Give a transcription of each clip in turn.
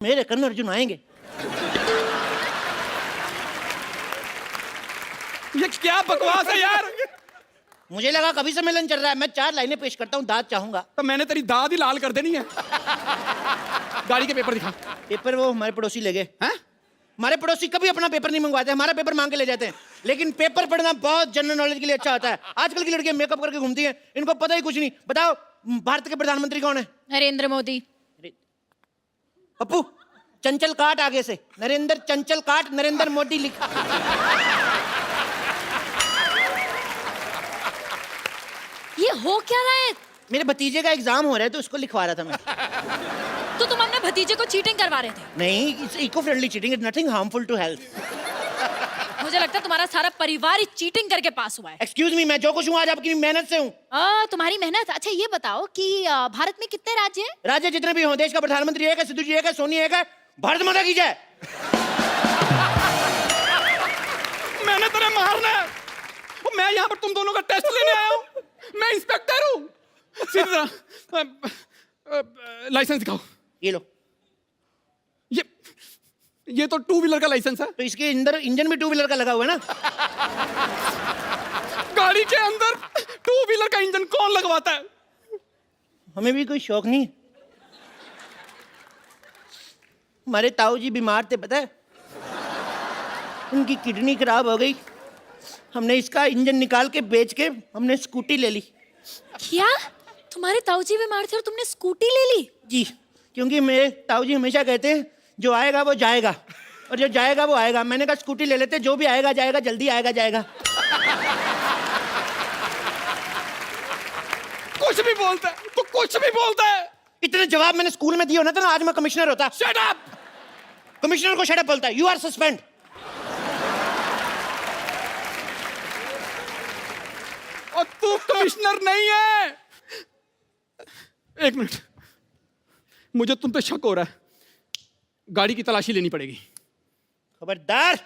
मेरे कर्ण अर्जुन आएंगे। ये क्या बकवास है यार। मुझे लगा कभी सम्मेलन चल रहा है, मैं 4 लाइनें पेश करता हूँ, दाद चाहूंगा। तो मैंने तेरी दाद ही लाल कर देनी है। गाड़ी के पेपर दिखा। पेपर वो हमारे पड़ोसी ले गए। हैं? हमारे पड़ोसी कभी अपना पेपर नहीं मंगवाते, हमारा पेपर मांग के ले जाते हैं। लेकिन पेपर पढ़ना बहुत जनरल नॉलेज के लिए अच्छा होता है। आजकल की लड़कियां मेकअप करके घूमती हैं, इनको पता ही कुछ नहीं। बताओ भारत के प्रधानमंत्री कौन है? नरेंद्र मोदी। पप्पू चंचल काट आगे से, नरेंद्र चंचल काट नरेंद्र मोदी लिखा। ये हो क्या रहा है? मेरे भतीजे का एग्जाम हो रहा है तो उसको लिखवा रहा था मैं। तो तुम अपने भतीजे को चीटिंग करवा रहे थे? नहीं, it's eco friendly cheating, it's nothing harmful to health. मुझे लगता है तुम्हारा सारा परिवार ही चीटिंग करके पास हुआ है। एक्सक्यूज मी, मैं जो कुछ हूँ आज आपकी मेहनत से हूँ। तुम्हारी मेहनत। अच्छा ये बताओ कि भारत में कितने राज्य हैं? राज्य जितने भी हों, देश का प्रधानमंत्री एक है, सिद्धू जी एक है, सोनी एक है। भारत माता की जय। मैंने तेरे मारना है। मैं यहाँ पर तुम दोनों का टेस्ट लेने आया हूँ। मैं इंस्पेक्टर हूँ। सीधी तरह लाइसेंस दिखाओ। ये लो। ये तो 2 व्हीलर का लाइसेंस है। तो इसके अंदर इंजन भी 2 व्हीलर का लगा हुआ है ना। गाड़ी के अंदर 2 व्हीलर का इंजन कौन लगवाता है? हमें भी कोई शौक नहीं। हमारे ताऊ जी बीमार थे, पता है, उनकी किडनी खराब हो गई। हमने इसका इंजन निकाल के बेच के हमने स्कूटी ले ली। क्या? तुम्हारे ताऊ जी बीमार थे और तुमने स्कूटी ले ली? जी, क्योंकि मेरे ताऊ जी हमेशा कहते हैं जो आएगा वो जाएगा और जो जाएगा वो आएगा। मैंने कहा स्कूटी ले लेते, जो भी आएगा जाएगा, जल्दी आएगा जाएगा। कुछ भी बोलता है, तो कुछ भी बोलता है। इतने जवाब मैंने स्कूल में दिए होना था ना, आज मैं कमिश्नर होता। Shut up. कमिश्नर को शट अप बोलता है। You are suspend. और तू कमिश्नर नहीं है। एक मिनट, मुझे तुम पे शक हो रहा है। गाड़ी की तलाशी लेनी पड़ेगी। खबरदार,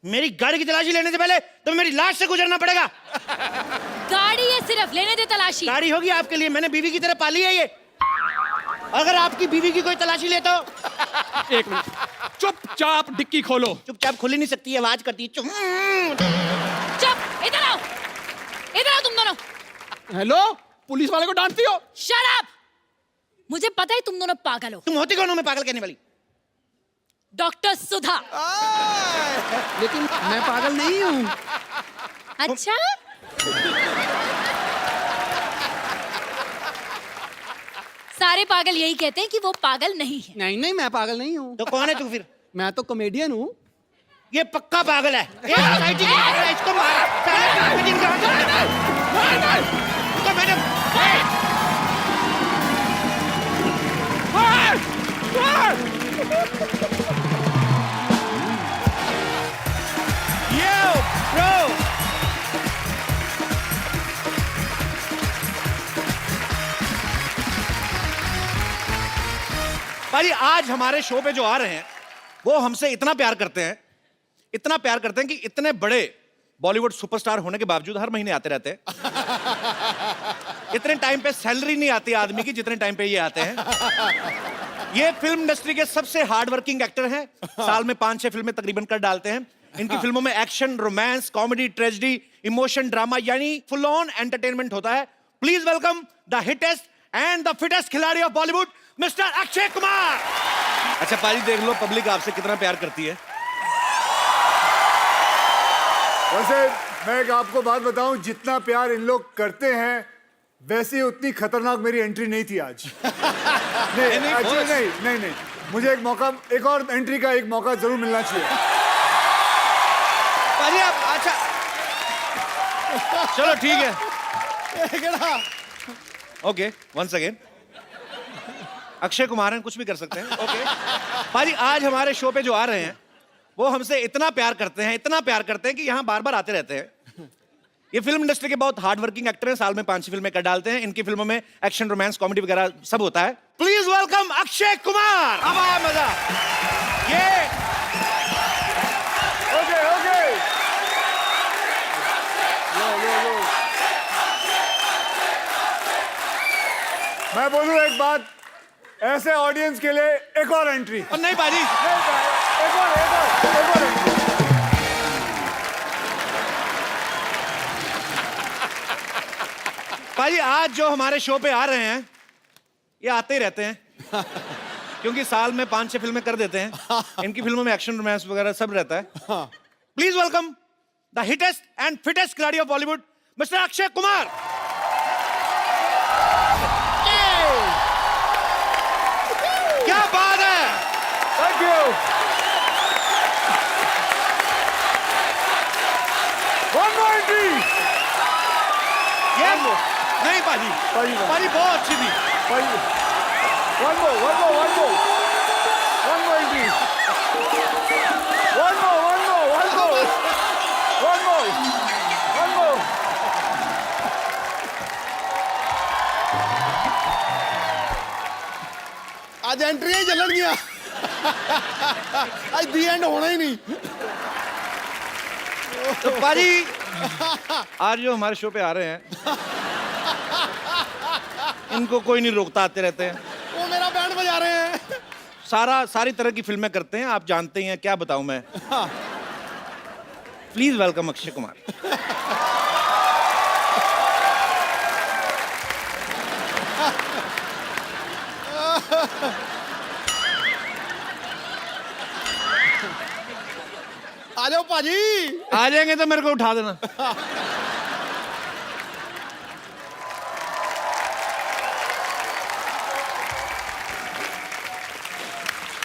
मेरी गाड़ी की तलाशी लेने से पहले तो मेरी लाश से गुजरना पड़ेगा। गाड़ी है सिर्फ, लेने दे तलाशी। गाड़ी होगी आपके लिए, मैंने बीवी की तरह पाली है ये। अगर आपकी बीवी की कोई तलाशी ले तो। एक मिनट, चुपचाप डिक्की खोलो। चुपचाप खुल ही नहीं सकती, आवाज करती है। चुप, इधर आओ, इधर आओ तुम दोनों। हेलो, पुलिस वाले को डांटती हो? Shut up. मुझे पता है तुम दोनों पागल हो। तुम होती कौन हो मैं पागल कहने वाली? डॉक्टर सुधा। लेकिन मैं पागल नहीं हूँ। अच्छा, सारे पागल यही कहते हैं कि वो पागल नहीं है। नहीं नहीं, मैं पागल नहीं हूँ। तो कौन है तू फिर? मैं तो कॉमेडियन हूँ। ये पक्का पागल है। इसको मार। तो मैंने भाई आज हमारे शो पे जो आ रहे हैं वो हमसे इतना प्यार करते हैं, इतना प्यार करते हैं कि इतने बड़े बॉलीवुड सुपरस्टार होने के बावजूद हर महीने आते रहते हैं। इतने टाइम पे सैलरी नहीं आती आदमी की जितने टाइम पे ये आते हैं। ये फिल्म इंडस्ट्री के सबसे हार्ड वर्किंग एक्टर हैं। साल में 5-6 फिल्में तकरीबन कर डालते हैं। इनकी फिल्मों में action, romance, comedy, tragedy, emotion, drama यानी फुल ऑन एंटरटेनमेंट होता है। Please welcome the hittest and the fittest खिलाड़ी ऑफ बॉलीवुड, मिस्टर अक्षय कुमार। अच्छा पाजी, देख लो पब्लिक आपसे कितना प्यार करती है। वैसे मैं एक आपको बात बताऊं, जितना प्यार इन लोग करते हैं वैसे उतनी खतरनाक मेरी एंट्री नहीं थी आज। नहीं, actually नहीं, मुझे एक मौका, एक और एंट्री का एक मौका जरूर मिलना चाहिए। पाजी आप, अच्छा चलो ठीक है। Okay, once again Akshay Kumar हैं, कुछ भी कर सकते हैं। ओके पाजी, आज हमारे शो पे जो आ रहे हैं वो हमसे इतना प्यार करते हैं, इतना प्यार करते हैं कि यहाँ बार बार आते रहते हैं। ये फिल्म इंडस्ट्री के बहुत हार्ड वर्किंग एक्टर हैं, साल में 5 फिल्में कर डालते हैं। इनकी फिल्मों में एक्शन, रोमांस, कॉमेडी वगैरह सब होता है। Please welcome Akshay Kumar. अब आया मजा। ये ओके लो। मैं बोलूं एक बात, ऐसे ऑडियंस के लिए एक और एंट्री। और नहीं पाजी, एक और एंट्री। पाजी आज जो हमारे शो पे आ रहे हैं ये आते ही रहते हैं क्योंकि साल में 5-6 फिल्में कर देते हैं। इनकी फिल्मों में एक्शन रोमांस वगैरह सब रहता है। Please welcome the hittest and fittest खिलाड़ी ऑफ बॉलीवुड मिस्टर अक्षय कुमार। क्या बात है, thank you. One more entry. ये नहीं पाजी, पाजी बहुत अच्छी थी। One more entry. One more. आज एंट्री ही चलन गया। आज दी एंड होना ही नहीं। तो पाजी आज जो हमारे शो पे आ रहे हैं इनको कोई नहीं रोकता, आते रहते हैं। वो मेरा बैंड बजा रहे हैं। सारी तरह की फिल्में करते हैं, आप जानते ही हैं, क्या बताऊं मैं। Please welcome Akshay Kumar. आ जाओ पाजी। आ जाएंगे तो मेरे को उठा देना।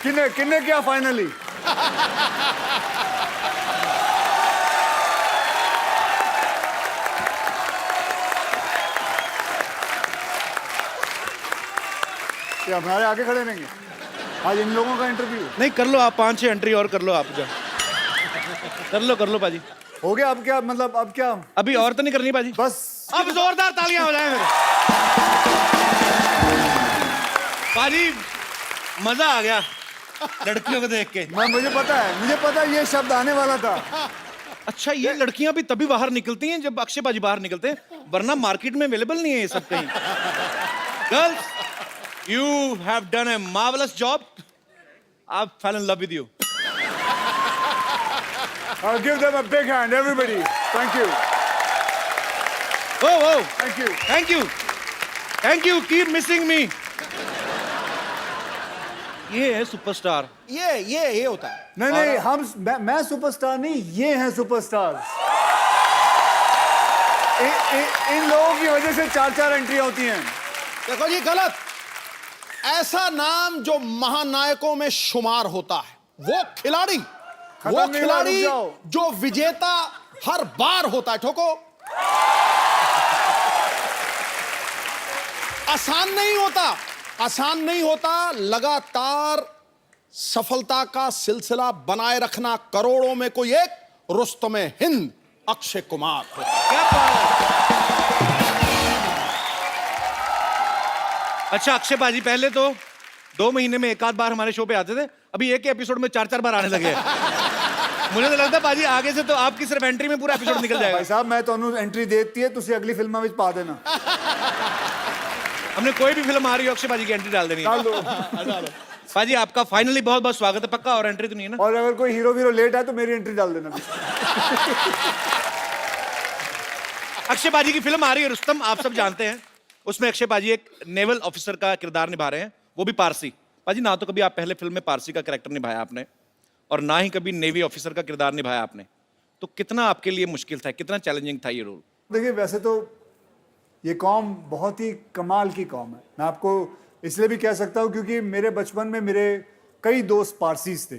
किन्ने किया फाइनली? क्या हमारे आगे खड़े रहेंगे आज इन लोगों का इंटरव्यू? नहीं कर लो आप, 5-6 एंट्री और कर लो आप। जा कर लो पाजी। हो गया? अब क्या मतलब? अब क्या? अभी और तो नहीं करनी पाजी? बस अब जोरदार तालियां हो जाए मेरे। पाजी मजा आ गया लड़कियों को देख के। मुझे पता है ये शब्द आने वाला था। अच्छा, ये लड़कियां भी तभी बाहर निकलती हैं जब अक्षय पाजी बाहर निकलते हैं, वरना मार्केट में अवेलेबल नहीं है ये सब कहीं। Girls, you have done a marvellous job. I fail in love with you. I'll give them a big hand, everybody. Thank you. Oh, Thank you. thank you. Keep missing me. ये है superstar. ये होता है। नहीं, मैं superstar नहीं, ये हैं सुपरस्टार। इन लोगों की वजह से 4-4 एंट्री होती हैं। देखो जी, गलत। ऐसा नाम जो महानायकों में शुमार होता है, वो खिलाड़ी जो विजेता हर बार होता है। ठोको। आसान नहीं होता लगातार सफलता का सिलसिला बनाए रखना। करोड़ों में कोई एक रुस्तमे हिंद अक्षय कुमार होता। क्या बात है। अच्छा अक्षय पाजी, पहले तो 2 महीने में 1 आध बार हमारे शो पे आते थे, अभी एक ही एपिसोड में 4-4 बार आने लगे। मुझे तो लगता है पाजी आगे से तो आपकी सिर्फ एंट्री में पूरा एपिसोड निकल जाएगा। भाई साहब, मैं तो एंट्री देती है, तुसी अगली फिल्म में पा देना। हमने कोई भी फिल्म आ रही हो अक्षय पाजी की एंट्री डाल देनी है। पाजी आपका फाइनली बहुत बहुत स्वागत है। पक्का और एंट्री तो नहीं है ना? और अगर कोई हीरो लेट है तो मेरी एंट्री डाल देना। अक्षय पाजी की फिल्म आ रही है रुस्तम, आप सब जानते हैं। उसमें अक्षय पाजी एक नेवल ऑफिसर का किरदार निभा रहे हैं, वो भी पारसी। पाजी ना तो कभी आप पहले फिल्म में पारसी का कैरेक्टर निभाया आपने, और ना ही कभी नेवी ऑफिसर का किरदार निभाया आपने, तो कितना आपके लिए मुश्किल था, कितना चैलेंजिंग था ये रोल? देखिए, वैसे तो ये कौम बहुत ही कमाल की कौम है। मैं आपको इसलिए भी कह सकता हूँ क्योंकि मेरे बचपन में मेरे कई दोस्त पारसीज थे।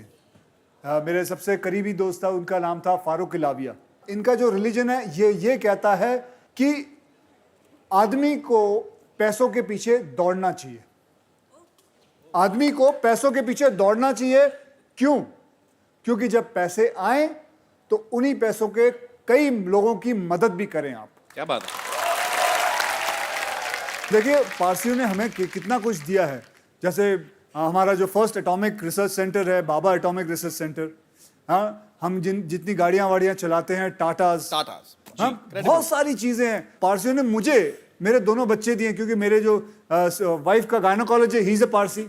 मेरे सबसे करीबी दोस्त था, उनका नाम था फारूक इलाविया। इनका जो रिलीजन है ये कहता है कि आदमी को पैसों के पीछे दौड़ना चाहिए। आदमी को पैसों के पीछे दौड़ना चाहिए। क्यों? क्योंकि जब पैसे आए तो उन्हीं पैसों के कई लोगों की मदद भी करें आप। क्या बात है। देखिए, पारसियों ने हमें कितना कुछ दिया है। जैसे हमारा जो फर्स्ट एटॉमिक रिसर्च सेंटर है, बाबा एटॉमिक रिसर्च सेंटर। हाँ, हम जितनी गाड़ियां वाड़ियां चलाते हैं, टाटास, टाटास, हाँ, बहुत सारी चीजें हैं। पारसियों ने मुझे मेरे दोनों बच्चे दिए, क्योंकि मेरे जो वाइफ का gynaecology, he is a Parsi.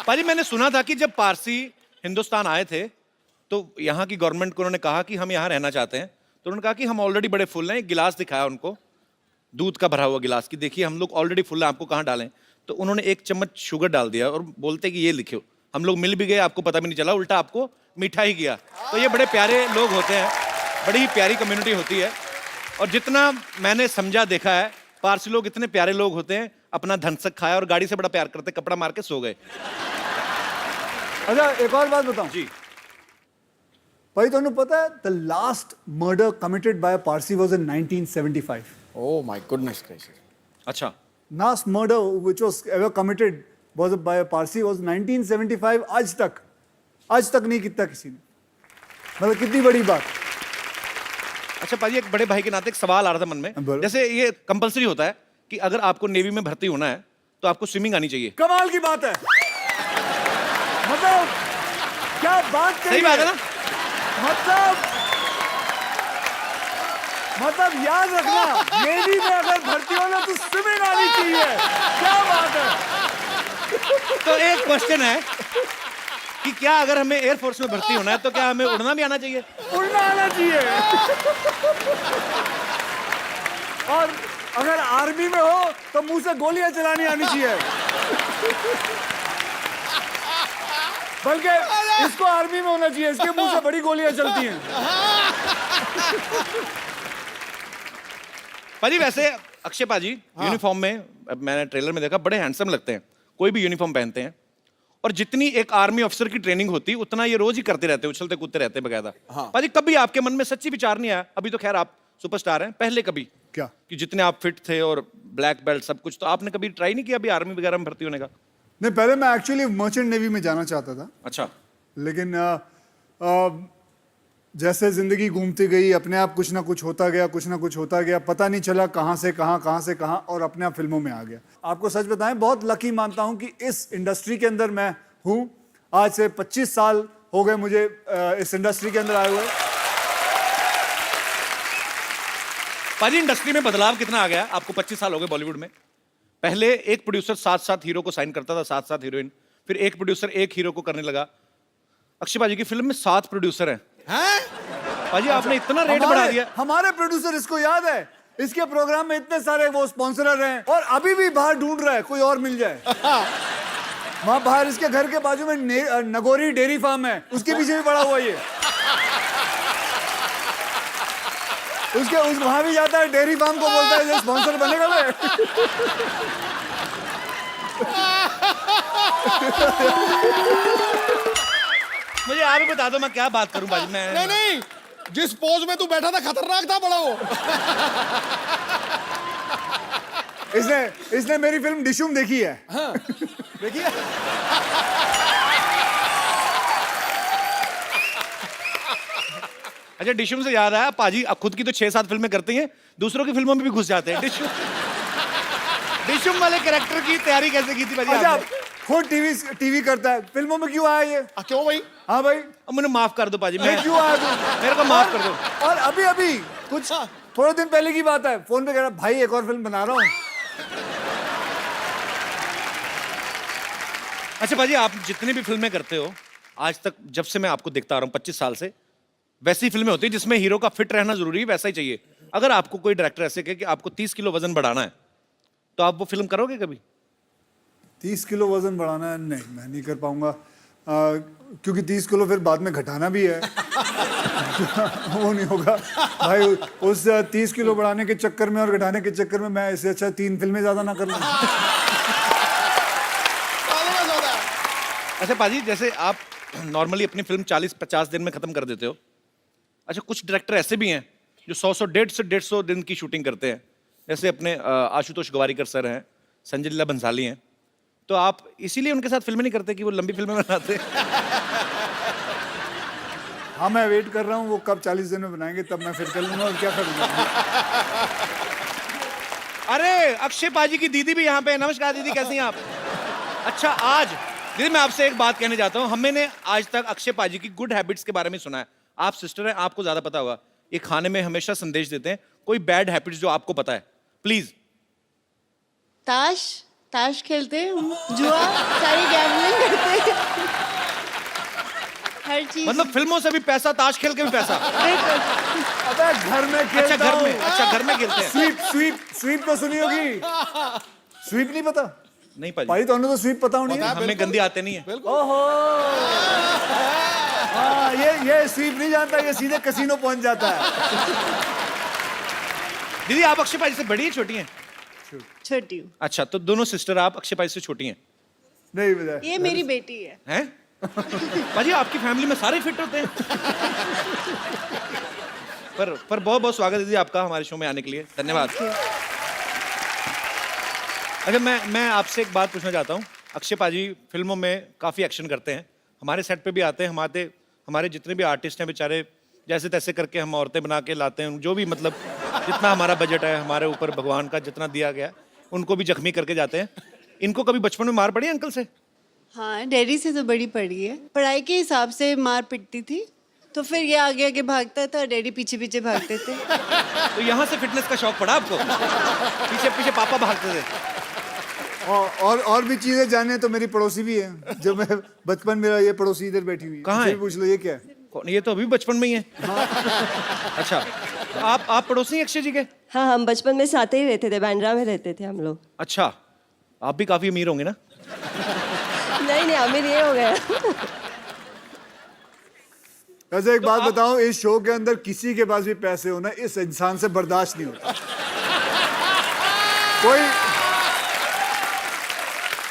पाजी मैंने सुना था कि जब पारसी हिंदुस्तान आए थे तो यहाँ की गवर्नमेंट को उन्होंने कहा कि हम यहाँ रहना चाहते हैं, तो उन्होंने कहा कि हम ऑलरेडी बड़े फुल हैं। एक गिलास दिखाया उनको, दूध का भरा हुआ गिलास, की देखिए हम लोग ऑलरेडी फुल हैं, आपको कहाँ डालें। तो उन्होंने 1 चम्मच शुगर डाल दिया और बोलते कि ये लिखो। हम लोग मिल भी गए, आपको पता भी नहीं चला, उल्टा आपको मीठा ही किया। तो ये बड़े प्यारे लोग होते हैं, बड़ी ही प्यारी कम्युनिटी होती है। और जितना मैंने समझा देखा है, पारसी लोग इतने प्यारे लोग होते हैं, अपना धनसक खाया और गाड़ी से बड़ा प्यार करते, कपड़ा मार के सो गए। अच्छा, एक और बात बताऊं जी भाई, तुम्हें पता है the last murder committed by a Parsi was in 1975। Oh my goodness gracious. अच्छा, last murder which was ever committed was by a Parsi was 1975। आज तक नहीं किया किसी ने। मतलब कितनी बड़ी बात। अच्छा पाजी, एक बड़े भाई के नाते एक सवाल आ रहा था मन में। बोलो। जैसे ये कंपलसरी होता है कि अगर आपको नेवी में भर्ती होना है तो आपको स्विमिंग आनी चाहिए। कमाल की बात है। मतलब क्या बात कही सही बात है ना? मतलब याद रखना, नेवी में अगर भर्ती होना तो स्विमिंग आनी चाहिए। क्या बात है। तो एक क्वेश्चन है कि क्या अगर हमें एयरफोर्स में भर्ती होना है तो क्या हमें उड़ना भी आना चाहिए? उड़ना आना चाहिए। और अगर आर्मी में हो तो मुंह से गोलियां चलानी आनी चाहिए। बल्कि इसको आर्मी में होना चाहिए, इसके मुंह से बड़ी गोलियां चलती हैं। पाजी वैसे अक्षय पाजी यूनिफॉर्म में, मैंने ट्रेलर में देखा, बड़े हैंडसम लगते हैं, कोई भी यूनिफॉर्म पहनते हैं। और जितनी एक आर्मी ऑफिसर की ट्रेनिंग होती उतना ये रोज ही करते रहते, उछलते कूदते रहते बकायदा। पाजी कभी आपके मन में सच्ची विचार नहीं आया, अभी तो खैर आप सुपरस्टार हैं, पहले कभी क्या कि जितने आप फिट थे और ब्लैक बेल्ट सब कुछ, तो आपने कभी ट्राई नहीं किया अभी आर्मी वगैरह में भर्ती होने का? नहीं, पहले मैं एक्चुअली मर्चेंट नेवी में जाना चाहता था, अच्छा, लेकिन जैसे जिंदगी घूमती गई, अपने आप कुछ ना कुछ होता गया, पता नहीं चला कहाँ से कहाँ, और अपने आप फिल्मों में आ गया। आपको सच बताएं, बहुत लकी मानता हूं कि इस इंडस्ट्री के अंदर मैं हूं। आज से 25 साल हो गए मुझे इस इंडस्ट्री के अंदर आए हुए। पाजी इंडस्ट्री में बदलाव कितना आ गया? आपको 25 साल हो गए बॉलीवुड में। पहले एक प्रोड्यूसर 7-7 हीरो को साइन करता था, 7-7 हीरोइन, फिर एक प्रोड्यूसर एक हीरो को करने लगा। अक्षय पाजी की फिल्म में 7 प्रोड्यूसर हैं। पाजी आपने इतना रेट बढ़ा दिया। हमारे प्रोड्यूसर, इसको याद है, इसके प्रोग्राम में इतने सारे वो स्पॉन्सरर हैं, और अभी भी बाहर ढूंढ रहा है कोई और मिल जाए। वहां बाहर इसके घर के बाजू में नगोरी डेयरी फार्म है, उसके पीछे भी पड़ा हुआ ये। वहां भी जाता है, डेयरी फार्म को बोलता है स्पॉन्सर बनेगा मैं। मुझे आप ही बता दो मैं क्या बात करूं पाजी। मैं नहीं, जिस पोज में तू बैठा था खतरनाक था बड़ा वो। इसने मेरी फिल्म डिशुम देखी है। हाँ। देखिए, अच्छा डिशुम से याद आया, पाजी अब खुद की तो 6-7 फिल्में करते हैं, दूसरों की फिल्मों में भी घुस जाते हैं। डिशुम वाले कैरेक्टर की तैयारी कैसे की थी पाजी अच्छा, आपने? खुद टीवी करता है, फिल्मों में क्यों आया ये? क्यों भाई? हाँ भाई, अब मुझे माफ कर दो पाजी, मैं क्यों आया तू? मेरे को माफ कर दो। और अभी कुछ थोड़े दिन पहले की बात है, फोन पे कह रहा भाई एक और फिल्म बना रहा हूँ। अच्छा पाजी, आप जितनी भी फिल्में करते हो आज तक, जब से मैं आपको देखता आ रहा हूँ 25 साल से, वैसी फिल्में होती है जिसमें हीरो का फिट रहना जरूरी है, वैसा ही चाहिए। अगर आपको कोई डायरेक्टर ऐसे कहे कि आपको 30 किलो वजन बढ़ाना है, तो आप वो फिल्म करोगे कभी? 30 किलो वजन बढ़ाना है? नहीं, मैं नहीं कर पाऊंगा, क्योंकि 30 किलो फिर बाद में घटाना भी है। वो नहीं होगा भाई, उस 30 किलो बढ़ाने के चक्कर में और घटाने के चक्कर में मैं इससे अच्छा 3 फिल्में ज्यादा ना कर लूं। अच्छा पाजी, जैसे आप नॉर्मली अपनी फिल्म 40-50 दिन में खत्म कर देते हो। अच्छा, कुछ डायरेक्टर ऐसे भी हैं जो 100 150 दिन की शूटिंग करते हैं, जैसे अपने आशुतोष गवारीकर सर हैं, संजय लीला बंसाली हैं। तो आप इसीलिए उनके साथ फिल्में नहीं करते कि वो लंबी फिल्में बनाते हैं? हाँ, मैं वेट कर रहा हूँ वो कब 40 दिन में बनाएंगे, तब मैं फिर कर लूंगा और क्या करूंगा। अरे अक्षय पाजी की दीदी भी यहाँ पे है। नमस्कार दीदी, कैसी हैं आप? अच्छा, आज दीदी मैं आपसे एक बात कहने जाता हूँ। हमने आज तक अक्षय पाजी की गुड हैबिट्स के बारे में सुना है। आप सिस्टर हैं, आपको ज्यादा पता होगा, ये खाने में हमेशा संदेश देते हैं। कोई बैड हैबिट्स जो आपको पता है, प्लीज। ताश खेलते हैं हम, जुआ, सारी गैम्बलिंग करते हैं, हर चीज। मतलब फिल्मों से भी पैसा, ताश खेल के भी पैसा। अबे घर में अच्छा खेलता घर में, हूँ। अच्छा घर में खेलते हैं। स्वीप तो सुनी होगी। स्वीप नहीं पता नहीं पाजी, भाई, तो स्वीप पता होनी है। हमें गंदी आते नहीं है। ओहो, हाँ, ये स्वीप नहीं जानता, ये सीधे कसीनो पहुंच जाता है। दीदी आप अक्षय पाजी से बड़ी है छोटी हैं? छोटी हूँ। अच्छा, तो दोनों सिस्टर आप अक्षय पाजी से छोटी हैं? नहीं पता। ये मेरी बेटी है। हैं? पाजी आपकी फैमिली में सारे फिट होते हैं। पर बहुत बहुत स्वागत है दीदी आपका हमारे शो में आने के लिए, धन्यवाद। अच्छा, मैं आपसे एक बात पूछना चाहता हूँ। अक्षय पाजी फिल्मों में काफी एक्शन करते हैं, हमारे सेट पे भी आते हैं। हमारे जितने भी आर्टिस्ट हैं बेचारे जैसे तैसे करके हम औरतें बना के लाते हैं, जो भी मतलब जितना हमारा बजट है, हमारे ऊपर भगवान का जितना दिया गया, उनको भी जख्मी करके जाते हैं। इनको कभी बचपन में मार पड़ी है अंकल से? हाँ, डैडी से तो बड़ी पड़ी है। पढ़ाई के हिसाब से मार पिटती थी, तो फिर ये आगे आगे भागता था, डैडी पीछे पीछे भागते थे। तो यहाँ से फिटनेस का शौक पड़ा आपको? पीछे पीछे पापा भागते थे। और भी चीजें जाने तो मेरी पड़ोसी भी है, जो मैं बचपन मेरा ये पड़ोसी इधर बैठी हुई है। कहाँ इसे है? भी पूछ लो, ये क्या है? ये तो अभी बचपन में ही है। अच्छा, तो आप पड़ोसी हैं अक्षय जी के? हाँ, हम बचपन में साथ ही रहते थे, बांद्रा में रहते थे हम लोग। अच्छा, आप भी काफी अमीर होंगे ना? नहीं, अमीर ये हो गया। वैसे एक बात बताऊं, इस शो के अंदर किसी के पास भी पैसे होना इस इंसान से बर्दाश्त नहीं होता।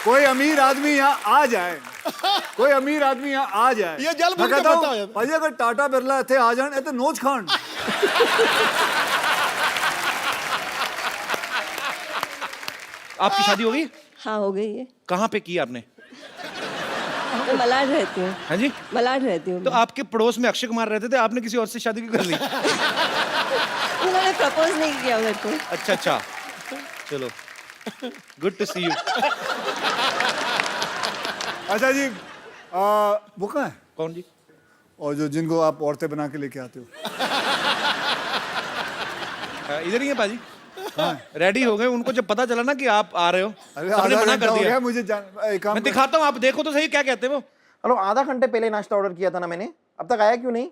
कोई अमीर आदमी यहाँ आ जाए, कोई अमीर आदमी यहाँ आ जाए, ये जल मैं बुझ के कहता हूं, बैठा है। भाई अगर टाटा बिरला थे आ जाए तो नोच खान। आपकी शादी हो गई? हाँ, हो गई है। कहाँ पे की आपने? मैं मलाड रहती हूँ। हाँ जी, मलाड रहती हूँ। तो आपके पड़ोस में अक्षय कुमार रहते थे, आपने किसी और से शादी क्यों कर ली? उन्होंने प्रपोज नहीं किया मेरे को। अच्छा, चलो, गुड टू सी यू। अच्छा जी, वो कहाँ है? कौन जी? और जिनको आप औरतें बना के लेके आते हो? इधर ही है पाजी। रेडी हो गए, उनको जब पता चला ना कि आप आ रहे हो, अरे सबने आधा मना घंटा कर हो दिया। गया, मुझे एक काम मैं कर- दिखाता हूँ, आप देखो तो सही क्या कहते हैं वो। हेलो, आधा घंटे पहले नाश्ता ऑर्डर किया था ना मैंने, अब तक आया क्यों नहीं?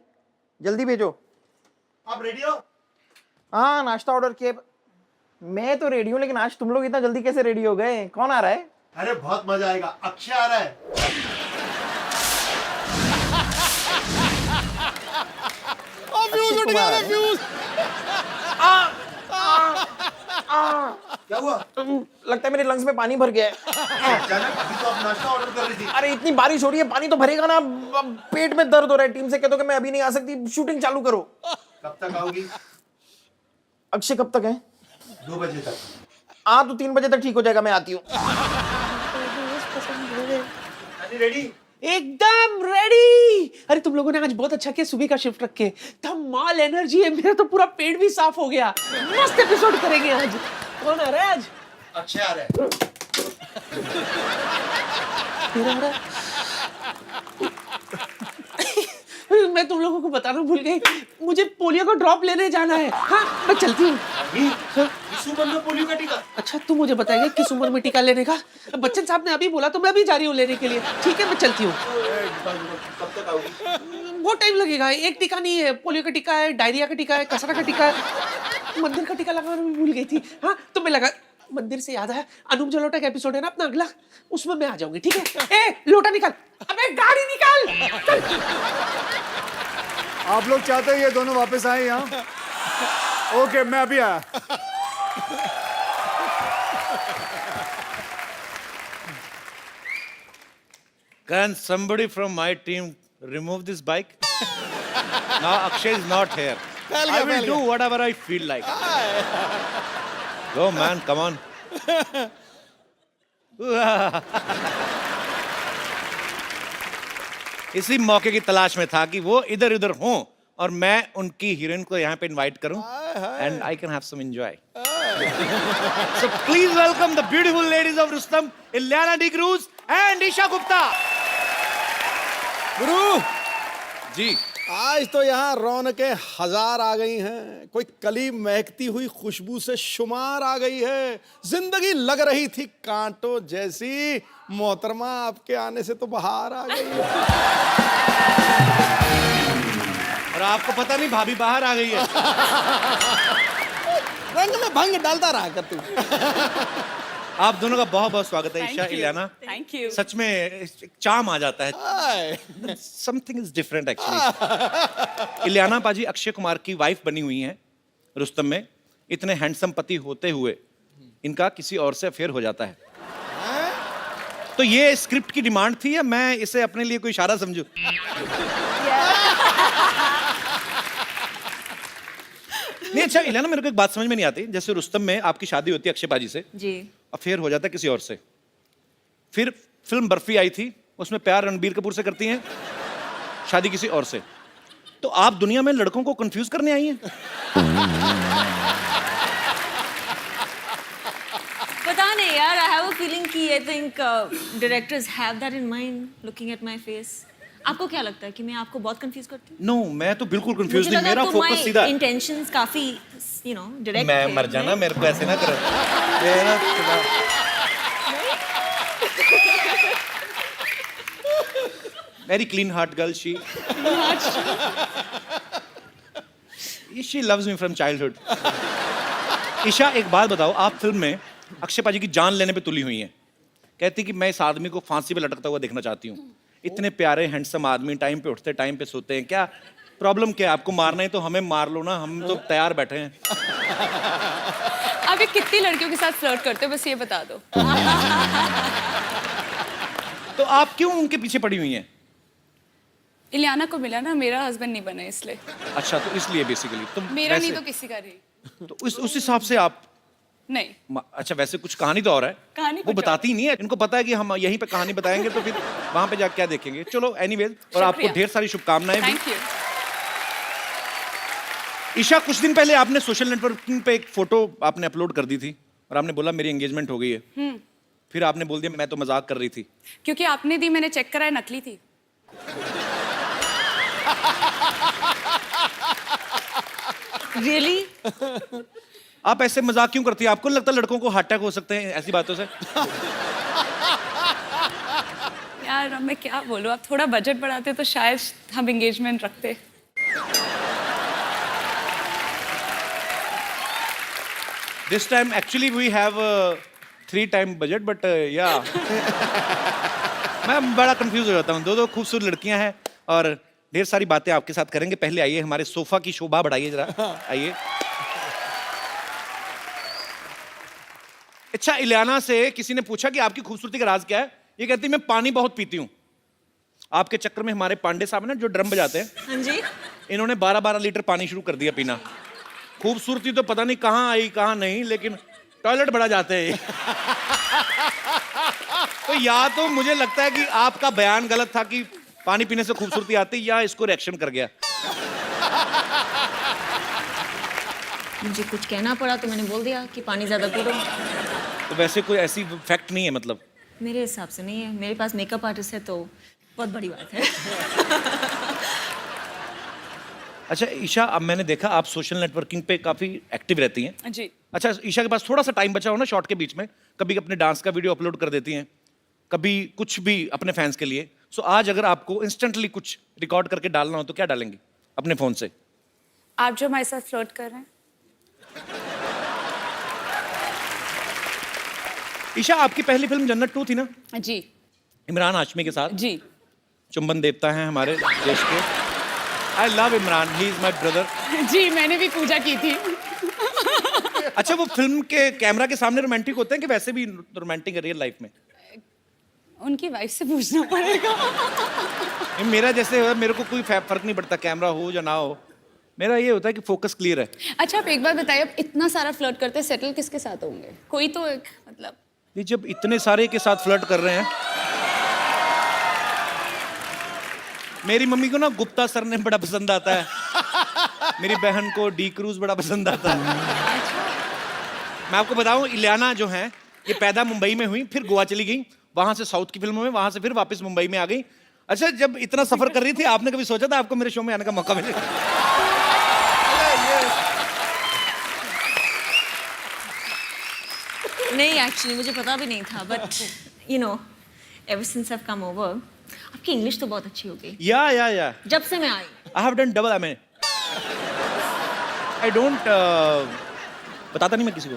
जल्दी भेजो। आप रेडी हो? हाँ, नाश्ता ऑर्डर किया। मैं तो रेडी हूँ, लेकिन आज तुम लोग इतना जल्दी कैसे रेडी हो गए? कौन आ रहा है? अरे बहुत मजा आएगा, अक्षय आ रहा है। फ्यूज उठ गया, फ्यूज। क्या हुआ? लगता है मेरे लंग्स में पानी भर गया है। अचानक अभी तो आप नाश्ता ऑर्डर कर रही थी। अरे इतनी बारिश हो रही है, पानी तो भरेगा ना। पेट में दर्द हो रहा है। टीम से कह दो कि मैं अभी नहीं आ सकती, शूटिंग चालू करो। कब तक आओगी? अक्षय कब तक है? 2 बजे तक। हाँ, तो 3 बजे तक ठीक हो जाएगा, मैं आती हूँ। रेडी? एकदम रेडी। अरे तुम लोगों ने आज बहुत अच्छा किया, सुबह का शिफ्ट रख के। धमाल एनर्जी है, मेरा तो पूरा पेट भी साफ हो गया। मस्त एपिसोड करेंगे आज। कौन आ रहा है आज? अक्षय आ रहा है। तेरा आ रहा है? मैं तुम लोगों को बताना भूल गई, मुझे पोलियो का ड्रॉप लेने जाना है। हाँ, मैं चलती हूँ। इस उम्र में पोलियो का टीका? अच्छा, तू मुझे बताएगा किस उम्र में टीका लेने का? बच्चन साहब ने अभी बोला तो मैं भी जा रही हूँ लेने के लिए। ठीक है, मैं चलती हूँ। कब तक आओगी? बहुत टाइम लगेगा। एक टीका नहीं है, पोलियो का टीका है, डायरिया का टीका है, कसरा का टीका है, मंदिर का टीका लगाना भी भूल गई थी। हाँ, तो मैं लगा। मंदिर से याद है, अनूप जलोटा का एपिसोड है ना अपना अगला, उसमें मैं आ जाऊंगी। ठीक है? ए, लोटा निकाल, अबे गाड़ी निकाल। आप लोग चाहते हो ये दोनों वापस आए यहाँ? ओके, मैं अभी आया। Can somebody from my team remove this bike? Now Akshay is not here. I will do whatever I feel like. Go man, come on. इसी मौके की तलाश में था कि वो इधर उधर हों और मैं उनकी हीरोइन को यहाँ पे इनवाइट करूं and I can have some enjoy. So please welcome the beautiful ladies of Rustom, Ilyana D. Cruz and Isha Gupta. गुरु जी आज तो यहाँ रौनकें हजार आ गई हैं, कोई कली महकती हुई खुशबू से शुमार आ गई है। जिंदगी लग रही थी कांटों जैसी, मोहतरमा आपके आने से तो बाहर आ गई है। और आपको पता नहीं भाभी बाहर आ गई है। रंग में भंग डालता रहा कर तू। आप दोनों का बहुत बहुत स्वागत है ईशा, इलियाना। Thank you. सच में एक चार्म आ जाता है। Hi. Something is different actually. Ileana पाजी अक्षय कुमार की वाइफ बनी हुई हैं रुस्तम में। इतने हैंडसम पति होते हुए इनका किसी और से अफेयर हो जाता है। तो ये स्क्रिप्ट की डिमांड थी या मैं इसे अपने लिए कोई इशारा समझूं? नहीं, अच्छा इलियाना, मेरे को एक बात समझ में नहीं आती। जैसे रुस्तम में आपकी शादी होती है अक्षय पाजी से, जी। अफेयर हो जाता है किसी और से। फिर फिल्म बर्फी आई थी, उसमें प्यार रणबीर कपूर से करती हैं, शादी किसी और से। तो आप दुनिया में लड़कों को कंफ्यूज करने आई हैं? पता नहीं यार, आई हैव अ फीलिंग कि I think directors have that in mind looking at my face. आपको क्या लगता है कि मैं आपको बहुत कंफ्यूज करती हूँ? नो, मैं तो बिल्कुल कंफ्यूज नहीं। मेरा फोकस सीधा है। इंटेंशंस काफी डायरेक्ट। मैं मर जाना, मेरे को ऐसे ना करो। Very clean heart girl she loves me from childhood. Isha, एक बात बताओ, आप फिल्म में अक्षय पाजी की जान लेने पे तुली हुई हैं। कहती कि मैं इस आदमी को फांसी पे लटकता हुआ देखना चाहती हूँ। इतने प्यारे हैंडसम आदमी, टाइम पे उठते टाइम पे सोते हैं, क्या प्रॉब्लम क्या है? आपको मारना है तो हमें मार लो ना, हम तो तैयार बैठे हैं। आप ये कितनी लड़कियों के साथ फ्लर्ट करते हो, बस ये बता दो। तो आप क्यों उनके पीछे पड़ी हुई हैं? इलियाना को मिला ना, मेरा हस्बैंड नहीं बना इसलिए। अच्छा, तो इसलिए बेसिकली तो मेरा नहीं तो किसी का नहीं। तो उस हिसाब से आप नहीं। अच्छा, वैसे कुछ कहानी तो और है। कहानी वो कुछ बताती नहीं है। इनको पता है कि हम यहीं पे कहानी बताएंगे तो फिर वहां पे जाके क्या देखेंगे। चलो एनीवेज, और आपको ढेर सारी शुभकामनाएं भी। Thank you. ईशा, कुछ दिन पहले आपने सोशल नेटवर्किंग पे एक फोटो आपने अपलोड कर दी थी और आपने बोला मेरी एंगेजमेंट हो गई है। फिर आपने बोल दिया मैं तो मजाक कर रही थी। क्योंकि आपने दी, मैंने चेक कराया, नकली थी। रियली? आप ऐसे मजाक क्यों करती है? आपको नहीं लगता लड़कों को हार्ट अटैक हो सकते हैं ऐसी बातों से? यार अब मैं क्या बोलूं, आप थोड़ा बजट बढ़ाते तो शायद हम एंगेजमेंट रखते। This time actually we have a 3 time budget, but yeah. मैं बड़ा कंफ्यूज हो जाता हूँ। दो खूबसूरत लड़कियां हैं और ढेर सारी बातें आपके साथ करेंगे। पहले आइए, हमारे सोफा की शोभा बढ़ाइए जरा। आइए। अच्छा, इलियाना से किसी ने पूछा कि आपकी खूबसूरती का राज क्या है? ये कहती मैं पानी बहुत पीती हूँ। आपके चक्कर में हमारे पांडे साहब ना, जो ड्रम बजाते हैं, हाँ जी। इन्होंने 12-12 लीटर पानी शुरू कर दिया पीना। खूबसूरती तो पता नहीं कहाँ आई कहाँ नहीं, लेकिन टॉयलेट बड़ा जाते हैं। तो या तो मुझे लगता है कि आपका बयान गलत था कि पानी पीने से खूबसूरती आती, या इसको रिएक्शन कर गया। मुझे कुछ कहना पड़ा तो मैंने बोल दिया कि पानी ज्यादा पी लो। तो वैसे कोई ऐसी फैक्ट नहीं है मतलब? मेरे हिसाब से नहीं है। मेरे पास मेकअप आर्टिस्ट है तो बहुत बड़ी बात है। अच्छा ईशा, अब मैंने देखा आप सोशल नेटवर्किंग पे काफी एक्टिव रहती हैं। जी। अच्छा, ईशा के पास थोड़ा सा टाइम बचा हो ना शॉर्ट के बीच में, कभी अपने डांस का वीडियो अपलोड कर देती हैं, कभी कुछ भी अपने फैंस के लिए। सो आज अगर आपको इंस्टेंटली कुछ रिकॉर्ड करके डालना हो तो क्या डालेंगी अपने फोन से? आप जो हमारे साथ फ्लर्ट कर रहे हैं। ईशा, आपकी पहली फिल्म जन्नत 2 थी ना? जी। इमरान हाशमी के साथ। जी। चुंबन देवता हैं हमारे देश के। I love Imran, he is my brother. जी, मैंने भी पूजा की थी। अच्छा, वो फिल्म के कैमरा के सामने रोमांटिक होते हैं कि वैसे भी रोमांटिक है रियल लाइफ में? उनकी वाइफ से पूछना पड़ेगा। मेरा जैसे है, मेरे को कोई फर्क नहीं पड़ता कैमरा हो या ना हो। मेरा ये होता है कि फोकस क्लियर है। अच्छा, आप एक बार बताइए, आप इतना सारा फ्लर्ट करते हैं, सेटल किसके साथ होंगे? कोई तो एक मतलब। ये जब इतने सारे के साथ फ्लर्ट कर रहे हैं, मेरी मम्मी को ना गुप्ता सर ने बड़ा पसंद आता है, मेरी बहन को डी क्रूज बड़ा पसंद आता है। मैं आपको बताऊं, इलियाना जो है ये पैदा मुंबई में हुई, फिर गोवा चली गई, वहां से साउथ की फिल्मों में, वहां से फिर वापस मुंबई में आ गई। अच्छा, जब इतना सफर कर रही थी आपने कभी सोचा था आपको मेरे शो में आने का मौका मिलेगा? नहीं, एक्चुअली मुझे पता भी नहीं था, but you know ever since I have come over, आपकी इंग्लिश तो बहुत अच्छी हो गई या जब से मैं आई। I have done double. I don't बताता नहीं मैं किसी को।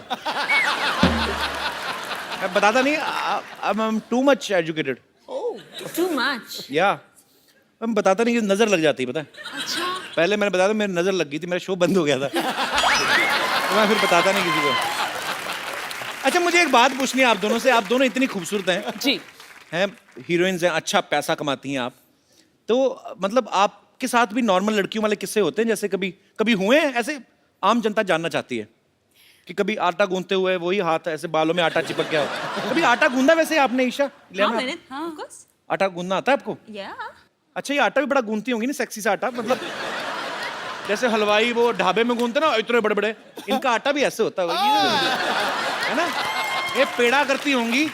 मैं बताता नहीं। I am too much educated. Too much. या मैं बताता नहीं कि नजर लग जाती है, पता है? अच्छा। पहले मैंने बताया था, मेरी नजर लग गई थी, मेरा शो बंद हो गया था। तो मैं फिर बताता नहीं किसी को। अच्छा, मुझे एक बात पूछनी है आप दोनों से। आप दोनों इतनी खूबसूरत हैं जी। हैं, हीरोइंस हैं, अच्छा पैसा कमाती हैं आप, तो मतलब आपके साथ भी नॉर्मल लड़कियों वाले किस्से होते हैं? जैसे कभी कभी हुए हैं ऐसे? आम जनता जानना चाहती है कि कभी आटा गूंथते हुए वही हाथ ऐसे बालों में आटा चिपक गया हो। कभी आटा गूंदा वैसे आपने, ईशा? हाँ, मैंने of course। आटा गूंदना आता है आपको? या अच्छा, ये आटा भी बड़ा गूंथती होंगी ना, सेक्सी सा आटा, मतलब जैसे हलवाई वो ढाबे में गूंथते ना इतने बड़े बड़े, इनका आटा भी ऐसे होता है ना? ये पेड़ा करती होंगी,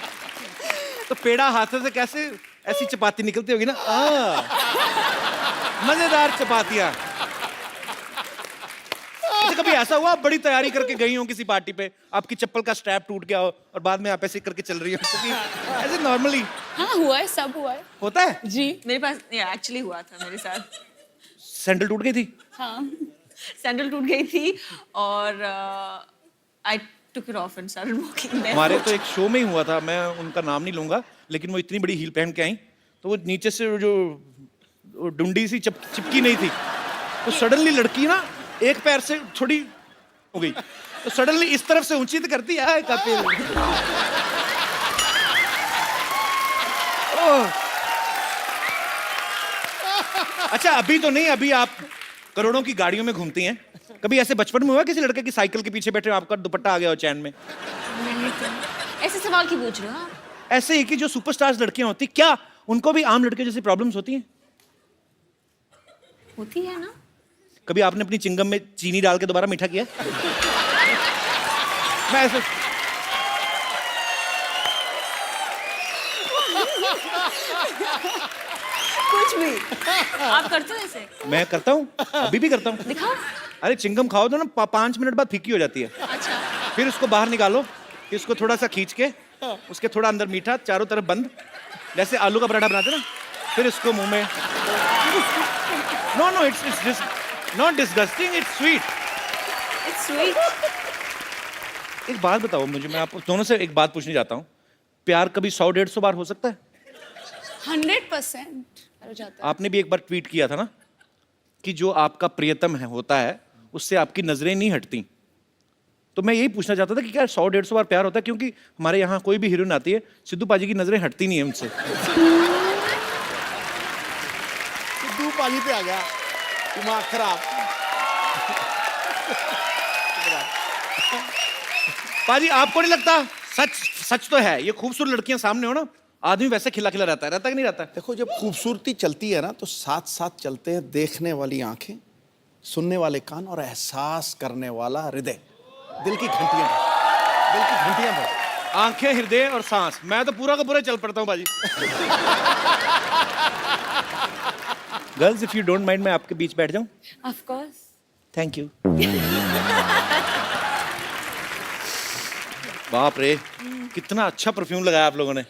तो पेड़ा हाथ से कैसे ऐसी चपाती निकलती होगी ना, मजेदार चपातियां। अच्छा, कभी ऐसा हुआ आप बड़ी तैयारी करके गई हो किसी पार्टी पे, आपकी चप्पल का स्ट्रैप टूट गया हो और बाद में आप ऐसे करके चल रही हो? ऐसे नॉर्मली हाँ, हुआ है, सब हुआ है। होता है? जी। मेरे पास एक्चुअली हुआ था मेरे साथ। सैंडल टूट गई थी? हाँ। सैंडल टूट गई थी और I took it off and started walking. हमारे तो एक शो में ही हुआ था, मैं उनका नाम नहीं लूंगा, लेकिन वो इतनी बड़ी हील पहन के आई, तो वो नीचे से जो डुंडी सी चिपकी नहीं थी, तो सडनली लड़की ना एक पैर से थोड़ी हो गई, तो सडनली इस तरफ से ऊंची तो करती है कपिल। अच्छा, अभी तो नहीं, अभी आप करोड़ों की गाड़ियों में घूमती हैं। कभी ऐसे बचपन में हुआ किसी लड़के की साइकिल के पीछे बैठे हो, आपका दुपट्टा आ गया हो चैन में? नहीं तो ऐसे सवाल क्यों पूछ रहे हो आप? ऐसे ही कि जो सुपरस्टार्स लड़कियां होती, क्या उनको भी आम लड़के जैसी प्रॉब्लम्स होती हैं? होती है ना। कभी आपने अपनी चिंगम में चीनी डाल के दोबारा मीठा किया? मैं ऐसे कुछ भी आप करते हो ऐसे? मैं करता हूँ, अभी भी करता हूँ। दिखाओ। अरे चिंगम खाओ तो ना 5 मिनट बाद फीकी हो जाती है। अच्छा। फिर उसको बाहर निकालो, फिर उसको थोड़ा सा खींच के, उसके थोड़ा अंदर मीठा, चारों तरफ बंद, जैसे आलू का पराठा बनाते ना, फिर इसको मुंह में। No it's not disgusting, it's sweet. It's sweet. एक बात बताओ मुझे, मैं आप दोनों से एक बात पूछने जाता हूँ, प्यार कभी 100-150 बार हो सकता है? 100% हो जाता है। आपने भी एक बार ट्वीट किया था ना कि जो आपका प्रियतम है होता है, उससे आपकी नजरें नहीं हटती। तो मैं यही पूछना चाहता था कि क्या 100-150 बार प्यार होता है? क्योंकि हमारे यहाँ कोई भी हीरोइन आती है, सिद्धू पाजी की नजरें हटती नहीं है उनसे। सिद्धू पाजी पे आ गया दिमाग खराब। पाजी, आपको नहीं लगता? सच तो है, ये खूबसूरत लड़कियां सामने हो ना, आदमी वैसे खिला खिला रहता है कि नहीं रहता? देखो, जब खूबसूरती चलती है ना, तो साथ साथ चलते हैं देखने वाली आंखें, सुनने वाले कान और एहसास करने वाला हृदय। दिल की घंटियां भाई। आंखें, हृदय और सांस, मैं तो पूरा का पूरा चल पड़ता हूँ बाजी। Girls, if you don't mind, मैं आपके बीच बैठ जाऊं? Of course। Thank you. बाप रे, कितना अच्छा परफ्यूम लगाया आप लोगों ने।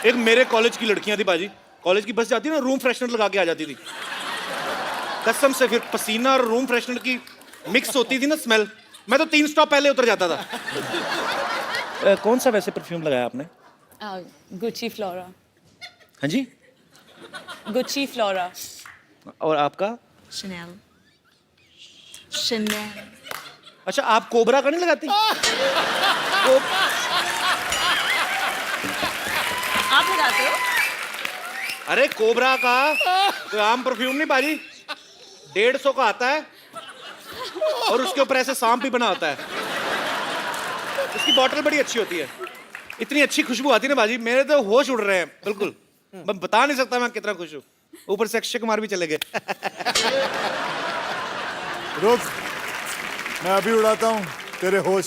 एक मेरे कॉलेज की लड़कियां थी बाजी, कॉलेज की बस जाती ना, रूम फ्रेशनर लगा के आ जाती थी कसम से। फिर पसीना और रूम फ्रेशनर की मिक्स होती थी ना स्मेल, मैं तो 3 स्टॉप पहले उतर जाता था। कौन सा वैसे परफ्यूम लगाया आपने? Gucci flora. हाँ जी? Gucci flora. और आपका? शनेल। अच्छा, आप कोबरा का नहीं लगाती? आप लगाते हो? अरे कोबरा का कोई आम परफ्यूम नहीं बाजी, 150 का आता है और उसके ऊपर ऐसे सांप भी बना होता है। उसकी बॉटल बड़ी अच्छी होती है, इतनी अच्छी खुशबू आती है ना बाजी, मेरे तो होश उड़ रहे हैं बिल्कुल। मैं बता नहीं सकता मैं कितना खुश हूँ। ऊपर से अक्षय कुमार भी चले गए। रुक, मैं अभी उड़ाता हूँ तेरे होश।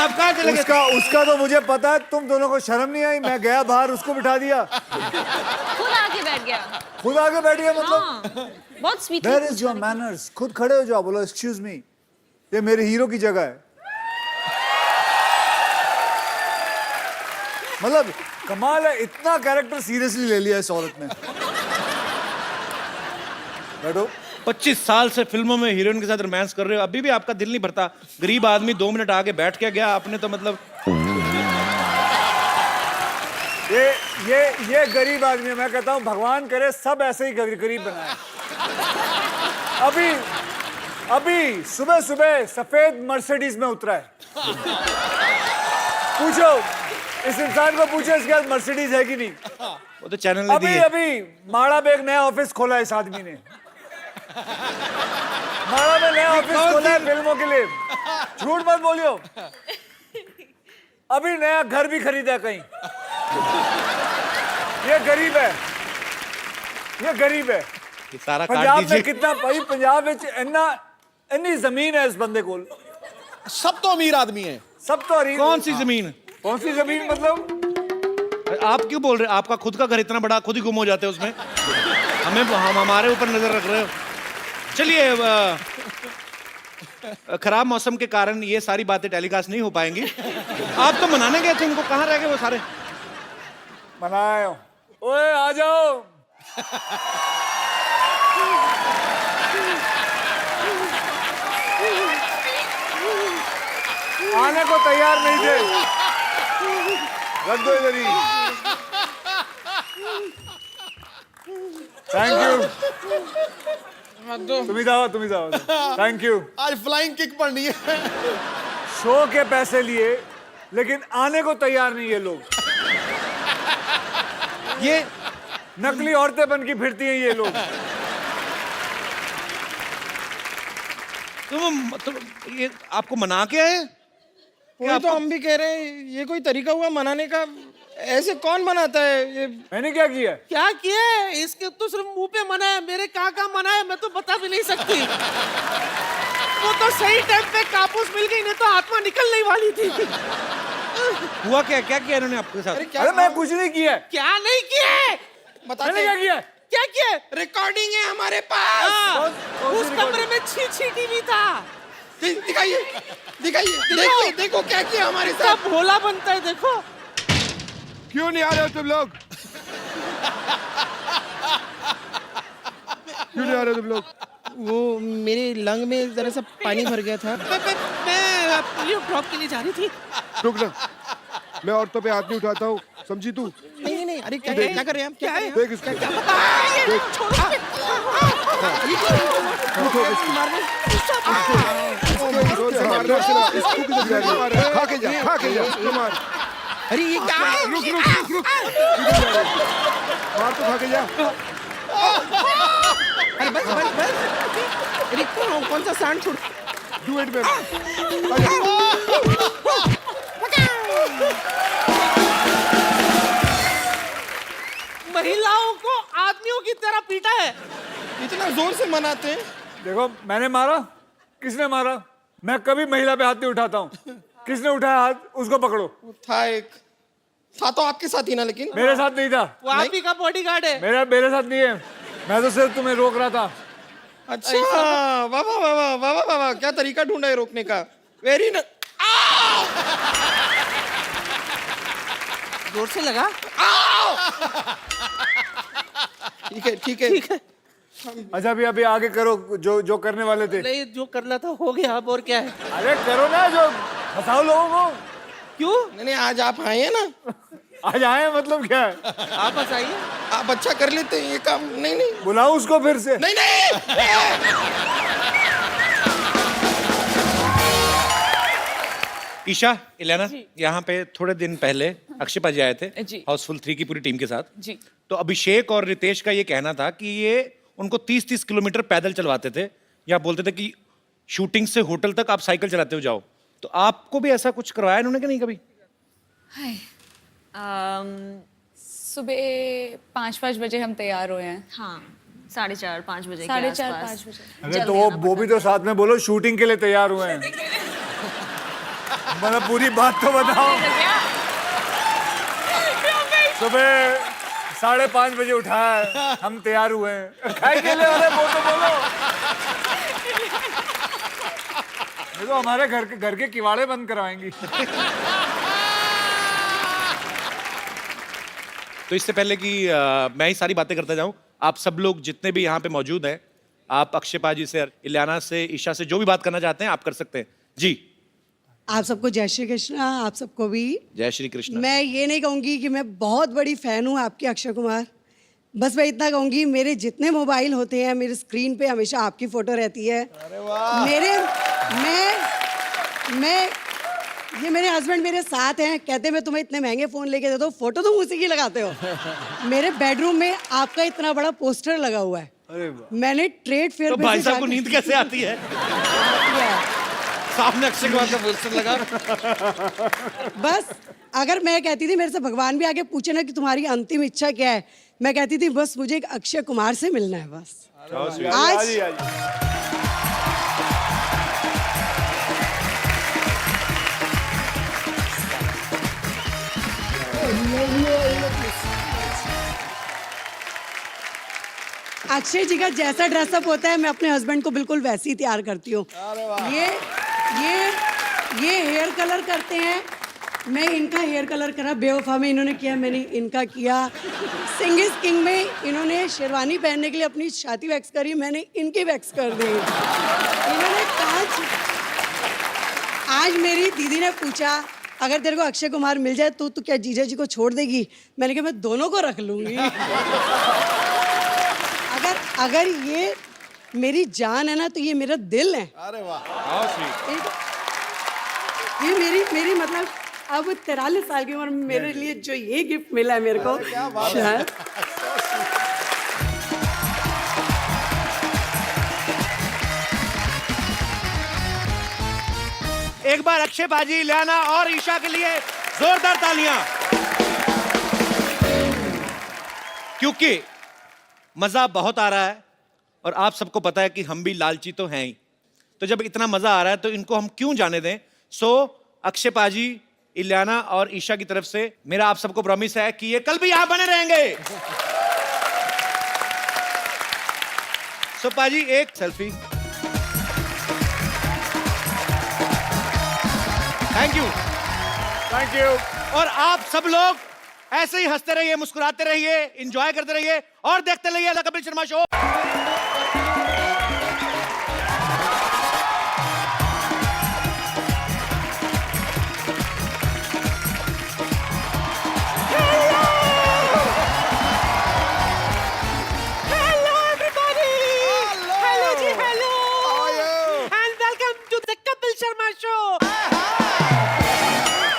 आप कहाँ चले गए? उसका तो मुझे पता है, तुम दोनों को शर्म नहीं आई? मैं गया बाहर, उसको बिठा दिया, खुद आके बैठ गया। खुद आगे बैठ गया। मतलब हाँ, बहुत sweet. Where is your manners? खुद खड़े हो जाओ, बोलो एक्सक्यूज मी, ये मेरे हीरो की जगह है। मतलब कमाल है, इतना कैरेक्टर सीरियसली ले लिया इस औरत ने। बैठो। 25 साल से फिल्मों में हीरोइन के साथ रोमांस कर रहे हो, अभी भी आपका दिल नहीं भरता? गरीब आदमी 2 मिनट आगे बैठ के गया, आपने तो मतलब। ये गरीब आदमी है। मैं कहता हूँ भगवान करे सब ऐसे ही गरीब बनाए। अभी सुबह सुबह सफेद मर्सिडीज में उतरा है। पूछो इस इंसान को, पूछो इसके पास मर्सिडीज है कि नहीं। वो तो चैनल ने दी है। अभी माड़ा में एक नया ऑफिस खोला है इस आदमी ने। माड़ा में नया ऑफिस खोला है फिल्मों के लिए। झूठ मत बोलियो। अभी नया घर भी खरीदा कहीं। ये गरीब है, ये गरीब है। ये सारा काट पंजाब में दीजिए। कितना भाई, पंजाब में इतनी जमीन है इस बंदे को। सब तो अमीर आदमी है। सब तो कौन सी जमीन? कौन सी जमीन मतलब? आप क्यों बोल रहे हैं? आपका खुद का घर इतना बड़ा, खुद ही गुम हो जाते हैं उसमें। हम हमारे ऊपर नजर रख रहे हो। चलिए, खराब मौसम के कारण ये सारी बातें टेलीकास्ट नहीं हो पाएंगी। आप तो मनाने गए थे उनको, कहाँ रह गए वो सारे? मनाए। ओए आ जाओ। आने को तैयार नहीं थे। रख दो इधर ही। Thank you. तुम ही जाओ। Thank you. आज फ्लाइंग किक पड़नी है। शो के पैसे लिए, लेकिन आने को तैयार नहीं ये लोग। ये नकली औरतें बन के फिरती हैं ये लोग। तुम ये आपको मना के आए? वही तो हम भी कह रहे हैं, ये कोई तरीका हुआ मनाने का? ऐसे कौन मनाता है ये? मैंने क्या किया? क्या किया है? इसके तो सिर्फ मुंह पे मना है, मेरे कहाँ मना है मैं तो बता भी नहीं सकती। वो तो सही टाइम पे कापूस मिल गई, नहीं तो आत्मा निकलने वाली थी। हुआ क्या किया इन्होंने आपके साथ? अरे मैं कुछ नहीं किया। क्या नहीं किया है? मैंने क्या किया? क्या किया? रिकॉर्डिंग है हमारे पास। हाँ, उस कमरे में छी टीवी था। दिखाइए देखो क्या किया हमारे साथ। सब भोला बनता है, देखो। क्यों नहीं आ रहे हो तुम लोग? क्यों नहीं आ रहे हो तुम लोग? वो मेरे लंग में जरा सा पानी भर गया था। मैं पोलियो ड्रॉप के लिए जा रही थी। रुक ना, मैं औरतों पे हाथ नहीं उठाता हूँ, समझी तू? नहीं अरे क्या कर रहे हैं आप? क्या है? देख इसको। खा के जा मार। अरे ये क्या है? रुक मार तो खा के जा। अरे बस अरे कौन सा सांड छोड़? Do it baby. महिलाओं को आदमियों की तरह पीटा है। इतना जोर से मनाते हैं। देखो मैंने मारा? किसने मारा? मैं कभी महिला पे हाथ नहीं उठाता हूँ। किसने उठाया हाथ? उसको पकड़ो। था तो आपके साथ ही ना, लेकिन मेरे साथ नहीं था। वो आप ही का बॉडीगार्ड है। मेरे साथ नहीं है। मैं तो सिर्फ तुम्हें रोक रहा था। अच्छा, वाह क्या तरीका ढूंढा है रोकने का। वेरी न जोर से लगा। ठीक है। अच्छा अभी आगे करो जो करने वाले थे। नहीं, जो करना था हो गया, अब और क्या है? अरे करो ना, जो फंसाओ लोगों को। क्यों? नहीं आज आप आए हैं ना। आज आए मतलब क्या है? आप बताइए। आप अच्छा कर लेते हैं ये काम। नहीं बुलाओ उसको फिर से। नहीं ईशा, इलेना, यहाँ पे थोड़े दिन पहले अक्षय पाजी आए थे जी। हाउसफुल 3 की पूरी टीम के साथ। जी। तो अभिषेक और रितेश का ये कहना था कि ये उनको 30-30 किलोमीटर पैदल चलवाते थे, या बोलते थे कि शूटिंग से होटल तक आप साइकिल चलाते हुए जाओ। तो आपको भी ऐसा कुछ करवाया इन्होंने कि नहीं कभी? हाय, सुबह 5 बजे हम तैयार हुए हैं। हाँ, 4:30-5 बजे के 4:30-5 आसपास। बजे। अरे तो वो भी तो साथ में बोलो शूटिंग के लिए तैयार हुए हैं। मतलब पूरी बात तो बताओ। सुबह 5:30 बजे उठाया है, हम तैयार हुए हैं। खाए केले वाले बोलो। ये तो हमारे घर के किवाड़े बंद करवाएंगी। तो इससे पहले कि मैं ही सारी बातें करता जाऊं, आप सब लोग जितने भी यहाँ पे मौजूद हैं, आप अक्षय पाजी से, इलियाना से, ईशा से जो भी बात करना चाहते हैं आप कर सकते हैं जी। आप सबको जय श्री कृष्ण। आप सबको भी जय श्री कृष्ण। मैं ये नहीं कहूँगी कि मैं बहुत बड़ी फ़ैन हूँ आपके अक्षय कुमार, बस मैं इतना कहूँगी मेरे जितने मोबाइल होते हैं मेरे स्क्रीन पे हमेशा आपकी फ़ोटो रहती है। अरे वाह। ये मेरे हस्बैंड मेरे साथ हैं, कहते हैं मैं तुम्हें इतने महंगे फ़ोन लेके देता हूँ, फ़ोटो तुम उसी की लगाते हो। मेरे बेडरूम में आपका इतना बड़ा पोस्टर लगा हुआ है। मैंने ट्रेड फेयर तो भाई साहब को नींद कैसे आती है? सामने अक्षय कुमार का पोस्टर लगा। बस अगर मैं कहती थी, मेरे से भगवान भी आके पूछे ना कि तुम्हारी अंतिम इच्छा क्या है, मैं कहती थी बस मुझे एक अक्षय कुमार से मिलना है बस। आज अक्षय जी का जैसा ड्रेसअप होता है मैं अपने हस्बैंड को बिल्कुल वैसे ही तैयार करती हूँ। ये हेयर कलर करते हैं, मैं इनका हेयर कलर करा, बेवफा में इन्होंने किया, मैंने इनका किया। सिंग इज किंग में इन्होंने शेरवानी पहनने के लिए अपनी छाती वैक्स करी, मैंने इनकी वैक्स कर दी। इन्होंने कांच। आज मेरी दीदी ने पूछा अगर तेरे को अक्षय कुमार मिल जाए तो क्या जीजा जी को छोड़ देगी? मैंने कहा मैं दोनों को रख लूंगी। अगर ये मेरी जान है ना तो ये मेरा दिल है। अरे वाह। ये मेरी मतलब अब 43 साल की उम्र में मेरे लिए जो ये गिफ्ट मिला है मेरे को, शायद एक बार अक्षय पाजी, इलियाना और ईशा के लिए जोरदार तालियां, क्योंकि मजा बहुत आ रहा है और आप सबको पता है कि हम भी लालची तो हैं ही। तो जब इतना मजा आ रहा है तो इनको हम क्यों जाने दें। सो अक्षय पाजी, इलियाना और ईशा की तरफ से मेरा आप सबको प्रॉमिस है कि ये कल भी यहां बने रहेंगे। सो पाजी एक सेल्फी। Thank you. और आप सब लोग ऐसे ही हंसते रहिए, मुस्कुराते रहिए, एंजॉय करते रहिए और देखते रहिए the Kapil Sharma show. Hello everybody. Hello जी, hello. How are you? And welcome to the Kapil Sharma Show.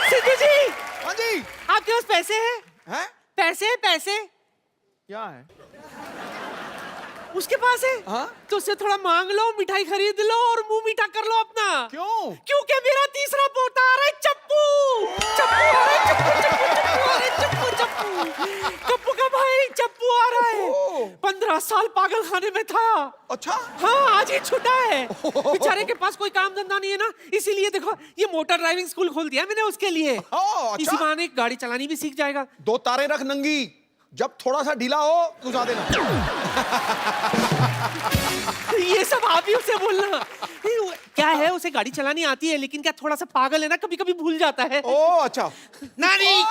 Sidhu ji, हाँ जी। आपके पास पैसे हैं? हैं? पैसे? क्या है? उसके पास है? हाँ? तो उससे थोड़ा मांग लो, मिठाई खरीद लो और मुंह मीठा कर लो अपना। क्यों? क्योंकि मेरा तीसरा पोता आ रहा है, चप्पू आ रहा है, चप्पू का भाई चप्पू आ रहा है। 15 साल पागल खाने में था। अच्छा। हाँ, आज ही छूटा है। बेचारे के पास कोई काम धंधा नहीं है ना, इसीलिए देखो ये मोटर ड्राइविंग स्कूल खोल दिया मैंने उसके लिए। अच्छा। इसी बहाने गाड़ी चलानी भी सीख जाएगा। 2 तारे रख नंगी, जब थोड़ा सा ढीला हो घुसा देना। ये सब आप ही उसे बोलना। क्या है, उसे गाड़ी चलानी आती है लेकिन क्या थोड़ा सा पागल है ना, कभी कभी भूल जाता है। ओ अच्छा। नानी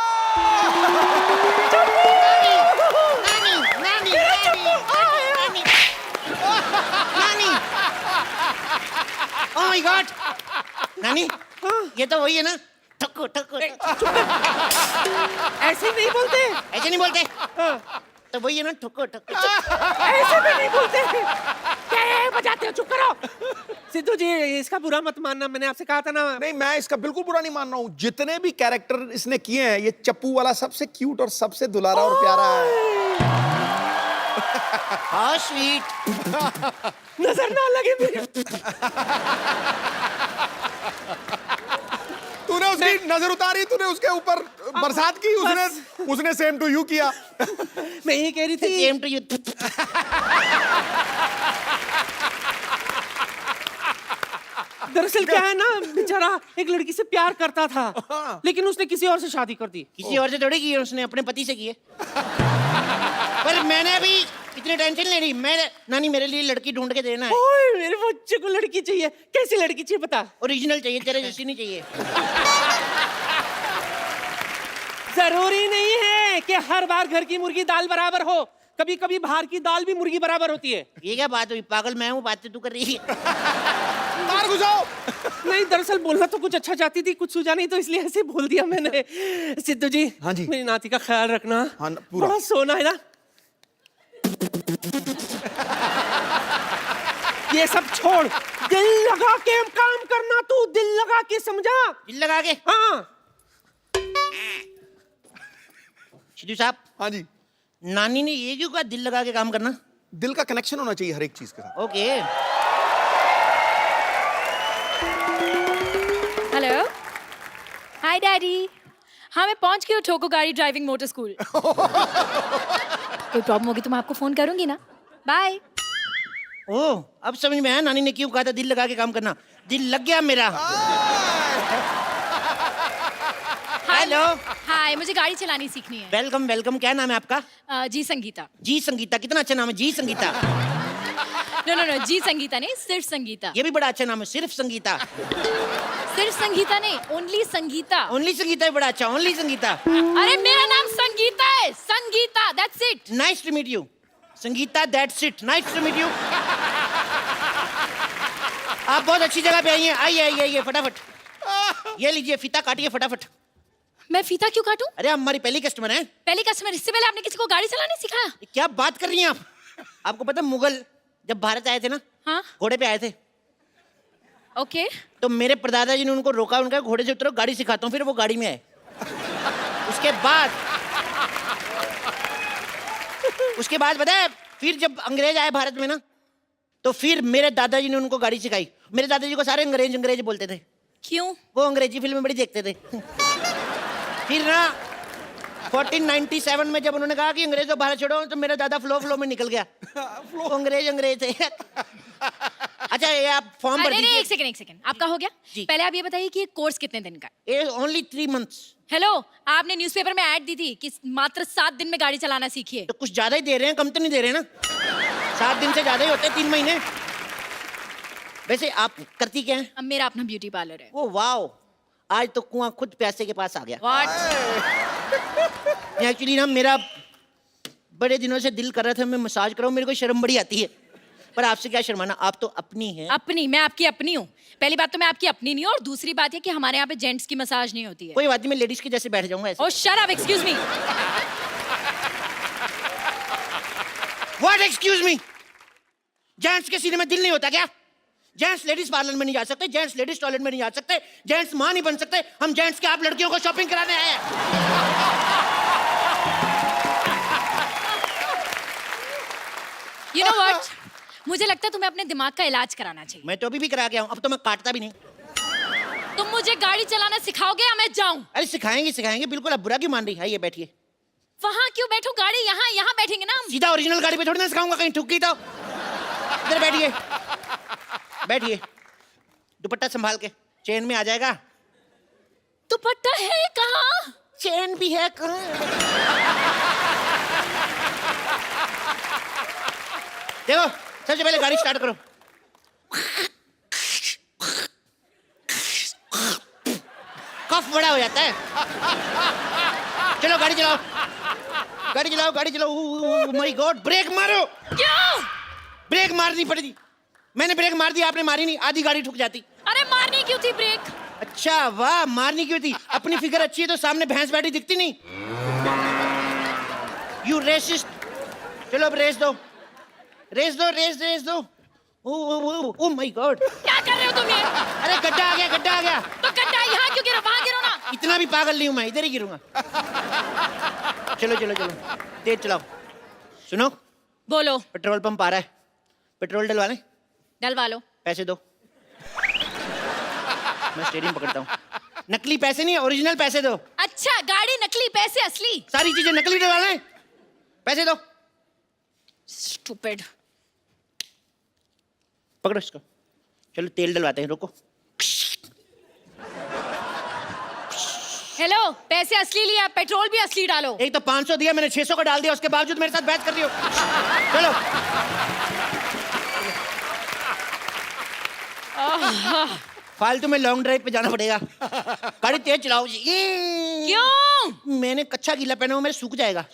ओह माय गॉड। नानी ये तो वही है ना, ठक्कू ठक्कू। ऐसे नहीं बोलते। ऐसे नहीं बोलते। तो वही है ना, ठक्कू ठक्कू। ऐसे भी नहीं बोलते। क्या है, बजाते हो, चुप करो। सिद्धू जी इसका बुरा मत मानना, मैंने आपसे कहा था ना। नहीं, मैं इसका बिल्कुल बुरा नहीं मान रहा हूँ। जितने भी कैरेक्टर इसने किए हैं, ये चप्पू वाला सबसे क्यूट और सबसे दुलारा और प्यारा है। How sweet. नजर ना लगे मेरे। तूने उसकी नजर उतारी, तूने उसके ऊपर बरसात की, उसने सेम टू यू किया। मैं ये कह रही थी, सेम टू यू। दरअसल क्या है ना, बेचारा एक लड़की से प्यार करता था, लेकिन उसने किसी और से शादी कर दी। किसी और से थोड़ी की है, उसने अपने पति से की है। पर मैंने अभी इतनी टेंशन नहीं ली। मैं नानी मेरे लिए लड़की ढूंढ के देना है। ओए मेरे बच्चे को लड़की चाहिए। कैसी लड़की चाहिए बता? ओरिजिनल चाहिए, तेरे जैसी नहीं चाहिए। जरूरी नहीं है कि हर बार घर की मुर्गी दाल बराबर हो, कभी कभी बाहर की दाल भी मुर्गी बराबर होती है। ये क्या बात हुई? पागल मैं हूँ, बातें तू कर रही है। बाहर घुसाओ। नहीं, दरअसल बोलना तो कुछ अच्छा चाहती थी, कुछ सूझा नहीं तो इसलिए ऐसे बोल दिया मैंने। सिद्धू जी, हाँ जी। मेरी नाती का ख्याल रखना। हाँ, पूरा। बड़ा सोना है ना। ये सब छोड़, दिल लगा के काम करना। तू दिल लगा के, समझा? दिल लगा के? हाँ। सिद्धू साहब। हाँ जी। नानी ने ये क्यों कहा दिल लगा के काम करना? दिल का कनेक्शन होना चाहिए हर एक चीज के साथ। ओके। हेलो, हाय डैडी। हाँ, मैं पहुंच गई हूँ ठोको गाड़ी ड्राइविंग मोटर स्कूल। कोई प्रॉब्लम होगी तो मैं आपको फोन करूंगी ना। बाय। ओह, अब समझ में आया नानी ने क्यों कहा था दिल लगा के काम करना। दिल लग गया मेरा। हेलो। हाय, मुझे गाड़ी चलानी सीखनी है। Welcome welcome. क्या नाम है आपका? जी संगीता। जी संगीता, कितना अच्छा नाम है, जी संगीता। नो नो नो, जी संगीता नहीं, सिर्फ संगीता। ये भी बड़ा अच्छा नाम है, सिर्फ संगीता। सिर्फ संगीता नहीं, ओनली संगीता। ओनली संगीता है बड़ा अच्छा, ओनली संगीता। अरे मेरा नाम संगीता है, Sangeeta, that's it. Nice to meet you Sangeeta, that's it. Nice to meet you. आप बहुत अच्छी जगह पे आई हैं। आइए आइए आइए फटाफट। ये लीजिए, फीता काटिए फटाफट। मैं फीता क्यों काटूं? अरे हमारी पहली कस्टमर है। पहली कस्टमर? इससे पहले आपने किसी को गाड़ी चलाने सिखाया? क्या बात कर रही हैं आप? आपको पता मुगल जब भारत आए थे ना, हाँ। घोड़े पे आए थे, ओके। तो मेरे परदादा जी ने उनको रोका, उनका घोड़े से उतरो, गाड़ी सिखाता हूँ। फिर वो गाड़ी में आए। उसके बाद पता है, फिर जब अंग्रेज आए भारत में ना, तो फिर मेरे दादाजी ने उनको गाड़ी सिखाई। मेरे दादाजी को सारे अंग्रेज अंग्रेज बोलते थे। क्यों? वो अंग्रेजी फिल्में बड़ी देखते थे। फिर ना 1497 में जब उन्होंने कहा कि अंग्रेजों भारत छोड़ो, तो मेरा दादा फ्लो में निकल गया। वो अंग्रेज थे। अच्छा, ये आप फॉर्म भर नहीं, दीजिए। एक सेकंड, आपका हो गया? जी। पहले आप ये बताइए कि ये कोर्स कितने दिन का है? ये ओनली 3 months। हेलो, आपने न्यूज़पेपर में ऐड दी थी कि मात्र 7 दिन में गाड़ी चलाना सीखिए। तो कुछ ज्यादा ही दे रहे हैं, कम तो नहीं दे रहे ना। 7 दिन से ज्यादा ही होते हैं, 3 महीने। वैसे आप करती क्या हैं? अब मेरा अपना ब्यूटी पार्लर है। ओ वाओ, आज तो कुआं खुद प्यासे के पास आ गया। व्हाट? एक्चुअली ना मेरा बड़े दिनों से दिल कर रहा था मैं मसाज कराऊं, मेरे को शर्म बड़ी आती है। पर आपसे क्या शर्माना, आप तो अपनी हैं। अपनी? मैं आपकी अपनी हूँ? पहली बात तो मैं आपकी अपनी नहीं हूँ, और दूसरी बात है कि हमारे यहाँ पे जेंट्स की मसाज नहीं होती है। कोई बात नहीं, मैं लेडीज के जैसे बैठ जाऊंगा ऐसे। Oh shut up, excuse me. What excuse me? Gents के सीने में दिल नहीं होता क्या? जेंट्स लेडीज पार्लर में नहीं जा सकते, जेंट्स लेडीज टॉयलेट में नहीं जा सकते, जेंट्स मां नहीं बन सकते। हम जेंट्स के आप लड़कियों को शॉपिंग कराने आए हैं। यू नो व्हाट, मुझे लगता है तुम्हें अपने दिमाग का इलाज कराना चाहिए। मैं तो अभी भी करा के आऊं, अब तो मैं काटता भी नहीं। तुम मुझे गाड़ी चलाना सिखाओगे या मैं जाऊं? अरे सिखाएंगे सिखाएंगे, बिल्कुल। अब बुरा क्यों मान रही है? ये बैठिए। वहां क्यों बैठो? गाड़ी यहाँ यहाँ बैठेंगे ना हम। सीधा ओरिजिनल गाड़ी पे थोड़ी ना सिखाऊंगा, कहीं ठुक गई तो। इधर बैठिए, बैठिए। दुपट्टा संभाल के, चेन में आ जाएगा। दुपट्टा है कहाँ? चेन भी है कहाँ? देखो, सबसे पहले गाड़ी स्टार्ट करो। कफ बड़ा हो जाता है। चलो गाड़ी चलाओ, गाड़ी चलाओ, गाड़ी चलाओ। माय गॉड, ब्रेक मारो। क्यों? ब्रेक मारनी पड़ेगी। मैंने ब्रेक मार दी, आपने मारी नहीं, आधी गाड़ी ठुक जाती। अरे मारनी क्यों थी ब्रेक? अच्छा वाह, मारनी क्यों थी? अपनी फिगर अच्छी है तो सामने भैंस बैठी दिखती नहीं। You racist. चलो अब रेस दो, रेस दो, रेस दो। ओ माय गॉड, क्या कर रहे हो तुम ये? अरे गड्ढा आ गया, गड्ढा आ गया। तो गड्ढा यहाँ क्यों गिरो? वहां गिरो ना। इतना भी पागल नहीं हूं मैं, इधर ही गिरूंगा। चलो चलो चलो, तेज चलाओ। सुनो, बोलो। पेट्रोल पंप आ रहा है, पेट्रोल डलवा लें? डलवा लो। पैसे दो। मैं स्टीयरिंग पकड़ता हूँ। नकली पैसे नहीं, ओरिजिनल पैसे दो। अच्छा, गाड़ी नकली, पैसे असली। सारी चीजें नकली डलवा लें, पैसे दो। स्टूपिड। पकड़ो इसको। चलो तेल डलवाते हैं, रुको। हेलो, पैसे असली लिया, पेट्रोल भी असली डालो। एक तो 500 दिया मैंने, 600 का डाल दिया, उसके बावजूद मेरे साथ बहस कर रही हो। चलो फालतू में लॉन्ग ड्राइव पे जाना पड़ेगा। गाड़ी तेज चलाओ जी। क्यों? मैंने कच्चा गीला पहना हुआ, मेरे सूख जाएगा।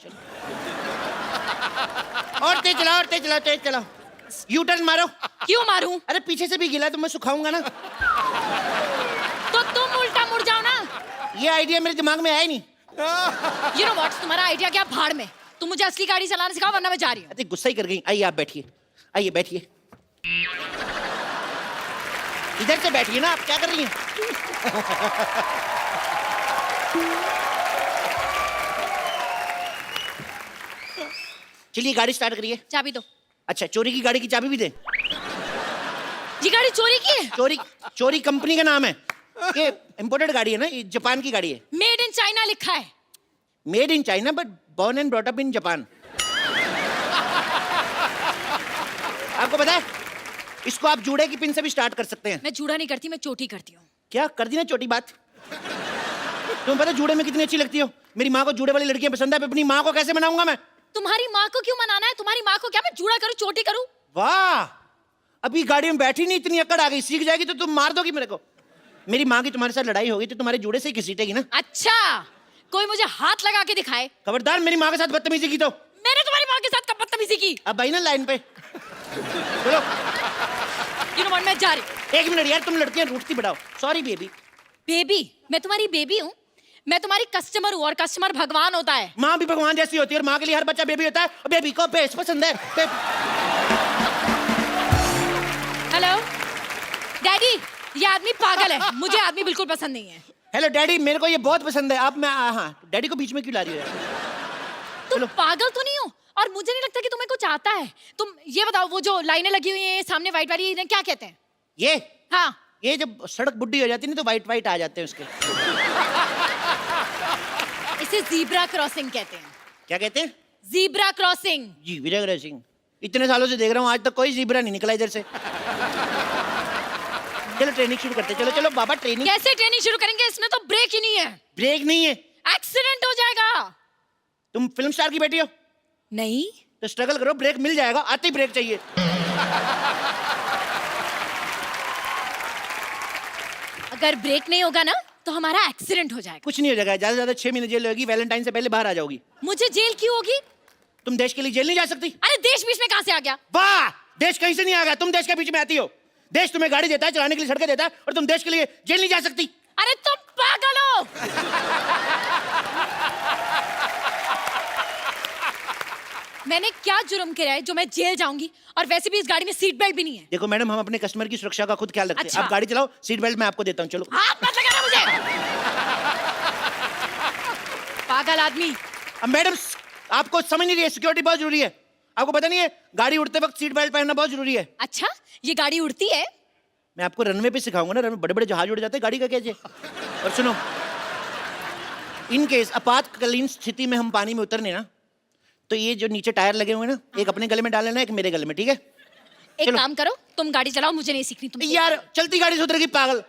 और तेज चलाओ, और तेज चलाओ, तेज चलाओ। यू टर्न मारो। क्यों मारूं? अरे पीछे से भी गीला है तो मैं सुखाऊंगा ना। तो तुम उल्टा मुड़ जाओ ना। ये आइडिया मेरे दिमाग में आया ही नहीं। You know what? तुम्हारा आइडिया क्या भाड़ में। तुम मुझे असली गाड़ी चलाना सिखाओ वरना मैं जा रही हूँ। अरे गुस्सा ही कर गई। आइए आप बैठिए, आइए बैठिए। इधर से बैठिए ना, आप क्या कर रही हैं? चलिए गाड़ी स्टार्ट करिए। चाबी दो। अच्छा, चोरी की गाड़ी की चाबी भी दे? ये गाड़ी चोरी की है? चोरी, चोरी कंपनी का नाम है। ये इंपोर्टेड गाड़ी है ना, ये जापान की गाड़ी है। मेड इन चाइना लिखा है। Made in China but born and brought up in Japan. आपको पता है इसको आप जूड़े की पिन से भी स्टार्ट कर सकते हैं। मैं जूड़ा नहीं करती, मैं चोटी करती हूँ। क्या कर दी ना छोटी बात। तुम्हें पता जूड़े में कितनी अच्छी लगती हो? मेरी माँ को जूड़े वाली लड़कियां पसंद है, अपनी माँ को कैसे मनाऊंगा मैं? तुम्हारी माँ को क्यों मनाना है? तुम्हारी माँ को क्या मैं जूड़ा करूँ, चोटी करूँ? वाह, अभी गाड़ी में बैठी नहीं इतनी अकड़ आ गई। सीख जाएगी तो तुम मार दोगी मेरे को। मेरी माँ की तुम्हारे साथ लड़ाई होगी तो तुम्हारे जूड़े से ही घसीटेगी ना। अच्छा, कोई मुझे हाथ लगा के दिखाए। खबरदार मेरी माँ के साथ बदतमीजी की तो। मैंने तुम्हारी माँ के साथ कब बदतमीजी की? अब आई ना लाइन पे। चलो You know what, मैं जा रही हूँ। 1 मिनट यार, तुम लड़कियां रूठती बढ़ाओ। Sorry baby. बेबी? मैं तुम्हारी बेबी हूँ? मैं तुम्हारी कस्टमर हूँ और कस्टमर भगवान होता है। माँ भी भगवान जैसी होती है और माँ के लिए हर बच्चा बेबी होता है और बेबी को बेस पसंद है। हेलो डैडी, ये आदमी पागल है। मुझे आदमी बिल्कुल पसंद नहीं है। हेलो डैडी, मेरे को ये बहुत पसंद है। अब मैं हाँ, डैडी को बीच में क्यों ला रही हो? तुम पागल तो नहीं हो? और मुझे नहीं लगता कि तुम्हें कुछ आता है। तुम ये बताओ, वो जो लाइनें लगी हुई हैं सामने वाइट वाली, इन्हें क्या कहते हैं? ये हाँ, ये जब सड़क बुड्ढी हो जाती है ना तो वाइट वाइट आ जाते हैं उसके। इसे जीब्रा क्रॉसिंग कहते हैं। क्या कहते हैं? Zebra crossing. जी वीरा सिंह, इतने सालों से देख रहा हूँ आज तक कोई जीब्रा नहीं निकला इधर से। चलो ट्रेनिंग शुरू करते। चलो चलो बाबा ट्रेनिंग। कैसे ट्रेनिंग शुरू करेंगे? इसमें तो ब्रेक ही नहीं है। ब्रेक नहीं है? एक्सीडेंट हो जाएगा। तुम फिल्म स्टार की बेटी हो? नहीं तो स्ट्रगल करो, ब्रेक मिल जाएगा। आते ही ब्रेक चाहिए। अगर ब्रेक नहीं होगा ना तो हमारा एक्सीडेंट हो जाएगा। कुछ नहीं हो जाएगा, ज्यादा से ज्यादा 6 महीने जेल होगी। वैलेंटाइन से पहले बाहर आ जाओगी। मुझे जेल क्यों होगी? तुम देश के लिए जेल नहीं जा सकती? अरे देश बीच में कहां से आ गया? वाह, देश कहीं से नहीं आ गया, तुम देश के बीच में आती हो। देश तुम्हें गाड़ी देता है, चलाने के लिए सड़कें देता है और तुम देश के लिए जेल नहीं जा सकती। अरे तुम पागल हो। मैंने क्या जुर्म किया है जो मैं जेल जाऊंगी? और वैसे भी इस गाड़ी में सीट बेल्ट भी नहीं है। देखो मैडम, हम अपने कस्टमर की सुरक्षा का खुद ख्याल रखते हैं। अच्छा। आप गाड़ी चलाओ, सीट बेल्ट मैं आपको देता हूँ। चलो। हाथ मत लगाना मुझे। पागल आदमी। अब मैडम आपको समझ नहीं रही है, सिक्योरिटी बहुत जरूरी है। आपको पता नहीं है गाड़ी उड़ते वक्त सीट बेल्ट पहनना बहुत जरूरी है। अच्छा, ये गाड़ी उड़ती है? मैं आपको रनवे पे सिखाऊंगा ना, रनवे बड़े बड़े जहाज उड़ जाते हैं, गाड़ी का कैसे। और सुनो, इन केस आपातकालीन स्थिति में हम पानी में उतरने ना, तो ये जो नीचे टायर लगे हुए हैं ना, एक अपने गले में डाल लेना, एक मेरे गले में, ठीक है? एक काम करो, तुम गाड़ी चलाओ, मुझे नहीं सीखनी। तुम यार चलती गाड़ी से उतरेगी पागल।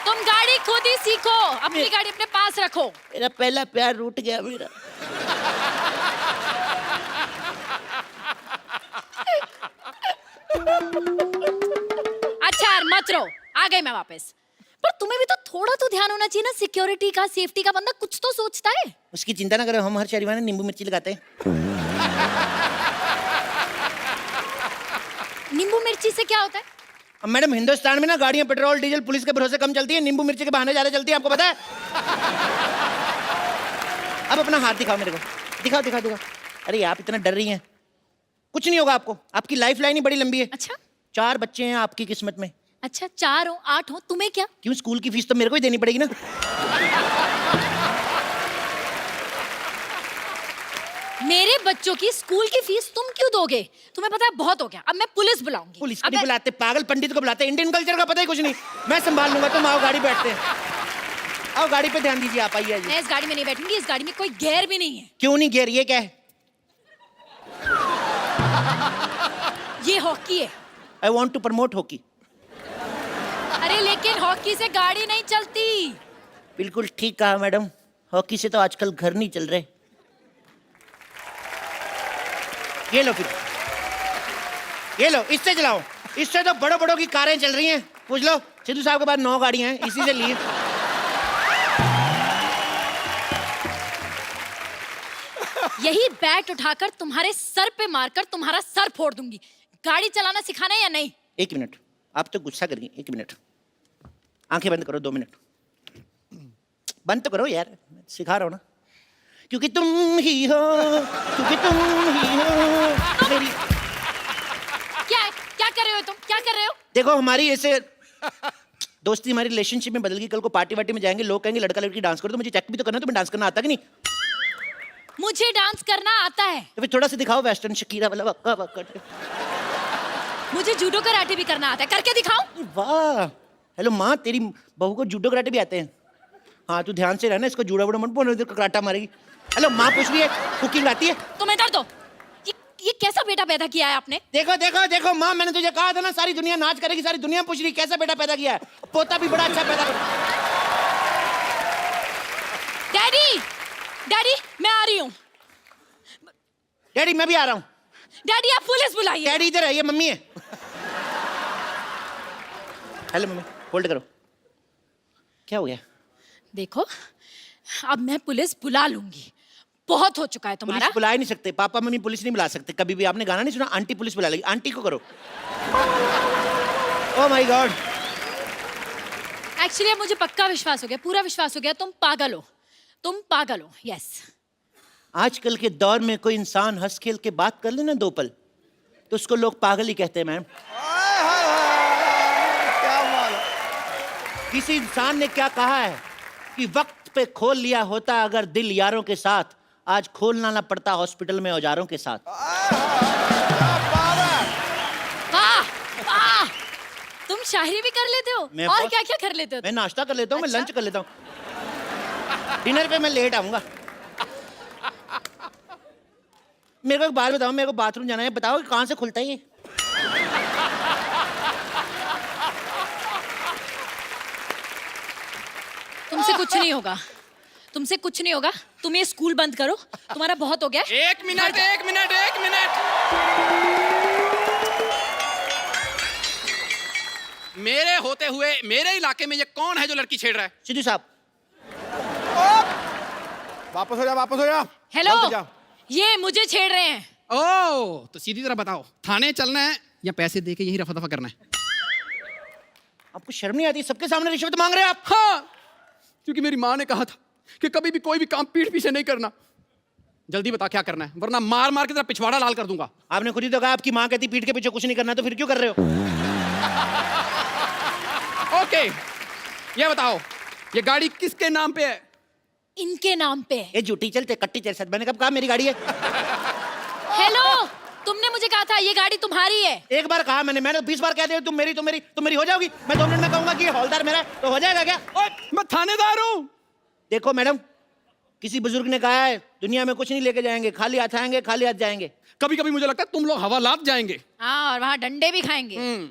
तुम गाड़ी खुद ही सीखो, अपनी गाड़ी अपने पास रखो। मेरा पहला प्यार रूठ गया मेरा। अच्छा यार मत रो, आ गई मैं वापस। पर तुम्हें भी तो थोड़ा तो ध्यान होना चाहिए ना, सिक्योरिटी का, सेफ्टी का। बंदा कुछ तो सोचता है। उसकी चिंता ना करो, हम हर शनिवार में नींबू मिर्ची लगाते हैं। नींबू मिर्ची से क्या होता है? अब मैडम हिंदुस्तान में ना गाड़ियां पेट्रोल डीजल पुलिस के भरोसे कम चलती है, नींबू मिर्ची के बहाने ज्यादा चलती है, आपको पता है? अब अपना हाथ दिखाओ मेरे को, दिखाओ दिखाओ दिखाओ। अरे आप इतना डर रही हैं, कुछ नहीं होगा आपको। आपकी लाइफ लाइन ही बड़ी लंबी है। अच्छा, 4 बच्चे हैं आपकी किस्मत में। अच्छा 4 हो 8 हो, तुम्हें क्या? क्यों, स्कूल की फीस तो मेरे को ही देनी पड़ेगी ना। मेरे बच्चों की स्कूल की फीस तुम क्यों दोगे? तुम्हें पता है बहुत हो गया, अब मैं पुलिस बुलाऊंगी। पुलिस को नहीं बुलाते, पागल पंडित को बुलाते। इंडियन कल्चर का पता ही कुछ नहीं। मैं संभाल लूंगा, तुम आओ गाड़ी बैठते हैं। आओ गाड़ी पे ध्यान दीजिए, आप आइए। मैं इस गाड़ी में नहीं बैठूंगी, इस गाड़ी में कोई गियर भी नहीं है। क्यों नहीं गियर, ये क्या है? ये हॉकी है। I want to promote hockey. अरे अरे लेकिन हॉकी से गाड़ी नहीं चलती। बिल्कुल ठीक कहा मैडम, हॉकी से तो आजकल घर नहीं चल रहे। ये लो फिर, ये लो, इससे चलाओ। इससे तो बड़ों बड़ों की कारें चल रही हैं। पूछ लो सिद्धू साहब के पास 9 गाड़ियां हैं, इसी से लिए। यही बैट उठाकर तुम्हारे सर पे मारकर तुम्हारा सर फोड़ दूंगी। गाड़ी चलाना सिखाना है या नहीं? 1 मिनट, आप तो गुस्सा करेंगे। 1 मिनट, आंखें बंद करो। 2 मिनट बंद तो करो यार, सिखा रहा हूं ना। क्योंकि तुम ही हो, क्योंकि तुम ही हो मेरी। क्या कर रहे हो तुम? क्या कर रहे हो? देखो हमारी ऐसे दोस्ती, हमारी रिलेशनशिप में बदल गई। कल को पार्टी वार्टी में जाएंगे, लोग कहेंगे लड़का लड़की डांस करो, तो मुझे चेक भी तो करना है। तुम्हें डांस करना आता कि नहीं? मुझे डांस करना आता है। तो फिर थोड़ा सा दिखाओ वेस्टर्न शकीरा वाला वक्का वक्का। मुझे जूडो कराटे भी करना आता है, करके दिखाऊं? वाह, हेलो माँ, तेरी बहू को जूडो कराटे भी आते हैं। हाँ तू ध्यान से रहना, इसको जूड़ा वूड़ा मत बोलना, इधर कराटा मारेगी। हेलो माँ पूछ रही है कुकिंग आती है? तुम इधर दो। ये कैसा बेटा पैदा किया है आपने? देखो देखो देखो माँ, मैंने तुझे कहा था ना सारी दुनिया नाच करेगी, सारी दुनिया पूछ रही कैसा बेटा पैदा किया है। पोता भी बड़ा अच्छा पैदा कर। डैडी, डैडी मैं आ रही हूँ। डैडी मैं भी आ रहा हूँ। डैडी आप पुलिस बुलाइए। डैडी इधर है, ये मम्मी है। हेलो मम्मी, होल्ड करो। क्या हो गया? देखो अब मैं पुलिस बुला लूंगी, बहुत हो चुका है तुम्हारा। पुलिस बुला ही नहीं सकते, पापा मम्मी पुलिस नहीं बुला सकते कभी भी। आपने गाना नहीं सुना, आंटी पुलिस बुला लेगी। आंटी को करो। Oh my God. एक्चुअली अब मुझे पक्का विश्वास हो गया, पूरा विश्वास हो गया, तुम पागल हो, तुम पागल हो। यस। आजकल के दौर में कोई इंसान हंस खेल के बात कर ले ना 2 पल, तो उसको लोग पागल ही कहते हैं मैम। क्या माल। किसी इंसान ने क्या कहा है कि वक्त पे खोल लिया होता अगर दिल यारों के साथ, आज खोलना ना पड़ता हॉस्पिटल में औजारों के साथ। वाह वाह, तुम शायरी भी कर लेते हो मैं और बहुत- क्या क्या कर लेते हो? मैं नाश्ता कर लेता हूँ, मैं अच्छा? लंच कर लेता हूँ, डिनर पे मैं लेट आऊंगा। मेरे को एक बात बताओ, मेरे को बाथरूम जाना है, बताओ कहाँ से खुलता है ये? तुमसे कुछ नहीं होगा, तुमसे कुछ नहीं होगा। तुम ये स्कूल बंद करो, तुम्हारा बहुत हो गया। एक मिनट, एक मिनट, एक मिनट। मेरे होते हुए मेरे इलाके में ये कौन है जो लड़की छेड़ रहा है? सिद्धू साहब। वापस हो जा, वापस हो जा। हेलो, वापस जा। ये मुझे छेड़ रहे हैं। ओह, तो सीधी तरह बताओ, थाने चलना है या पैसे दे के यही रफा दफा करना है? आपको शर्म नहीं आती? सबके सामने रिश्वत मांग रहे हैं आप। हाँ, क्योंकि मेरी माँ ने कहा था कि कभी भी कोई भी काम पीठ पीछे नहीं करना। जल्दी बता क्या करना है, वरना मार मार के तेरा पिछवाड़ा लाल कर दूंगा। आपने खुद ही तो कहा आपकी माँ कहती पीठ के पीछे कुछ नहीं करना, तो फिर क्यों कर रहे हो? ओके, ये बताओ ये गाड़ी किसके नाम पे है? इनके नाम पे। ये झूठी चलते कट्टी चल सकती। मैंने कब कहा मेरी गाड़ी है? हेलो, तुमने मुझे कहा था ये गाड़ी तुम्हारी है। एक बार कहा मैंने 20 बार कह दिया तुम मेरी, तुम मेरी, तुम मेरी हो जाओगी। मैं 2 मिनट में कहूंगा कि ये हौलदार मेरा है, तो हो जाएगा क्या? ओए, मैं थानेदार हूं। देखो मैडम, किसी बुजुर्ग ने कहा है दुनिया में कुछ नहीं लेके जाएंगे, खाली हाथ आएंगे खाली हाथ जाएंगे। कभी कभी मुझे लगता है तुम लोग हवालात जाएंगे। हाँ, और वहाँ डंडे भी खाएंगे।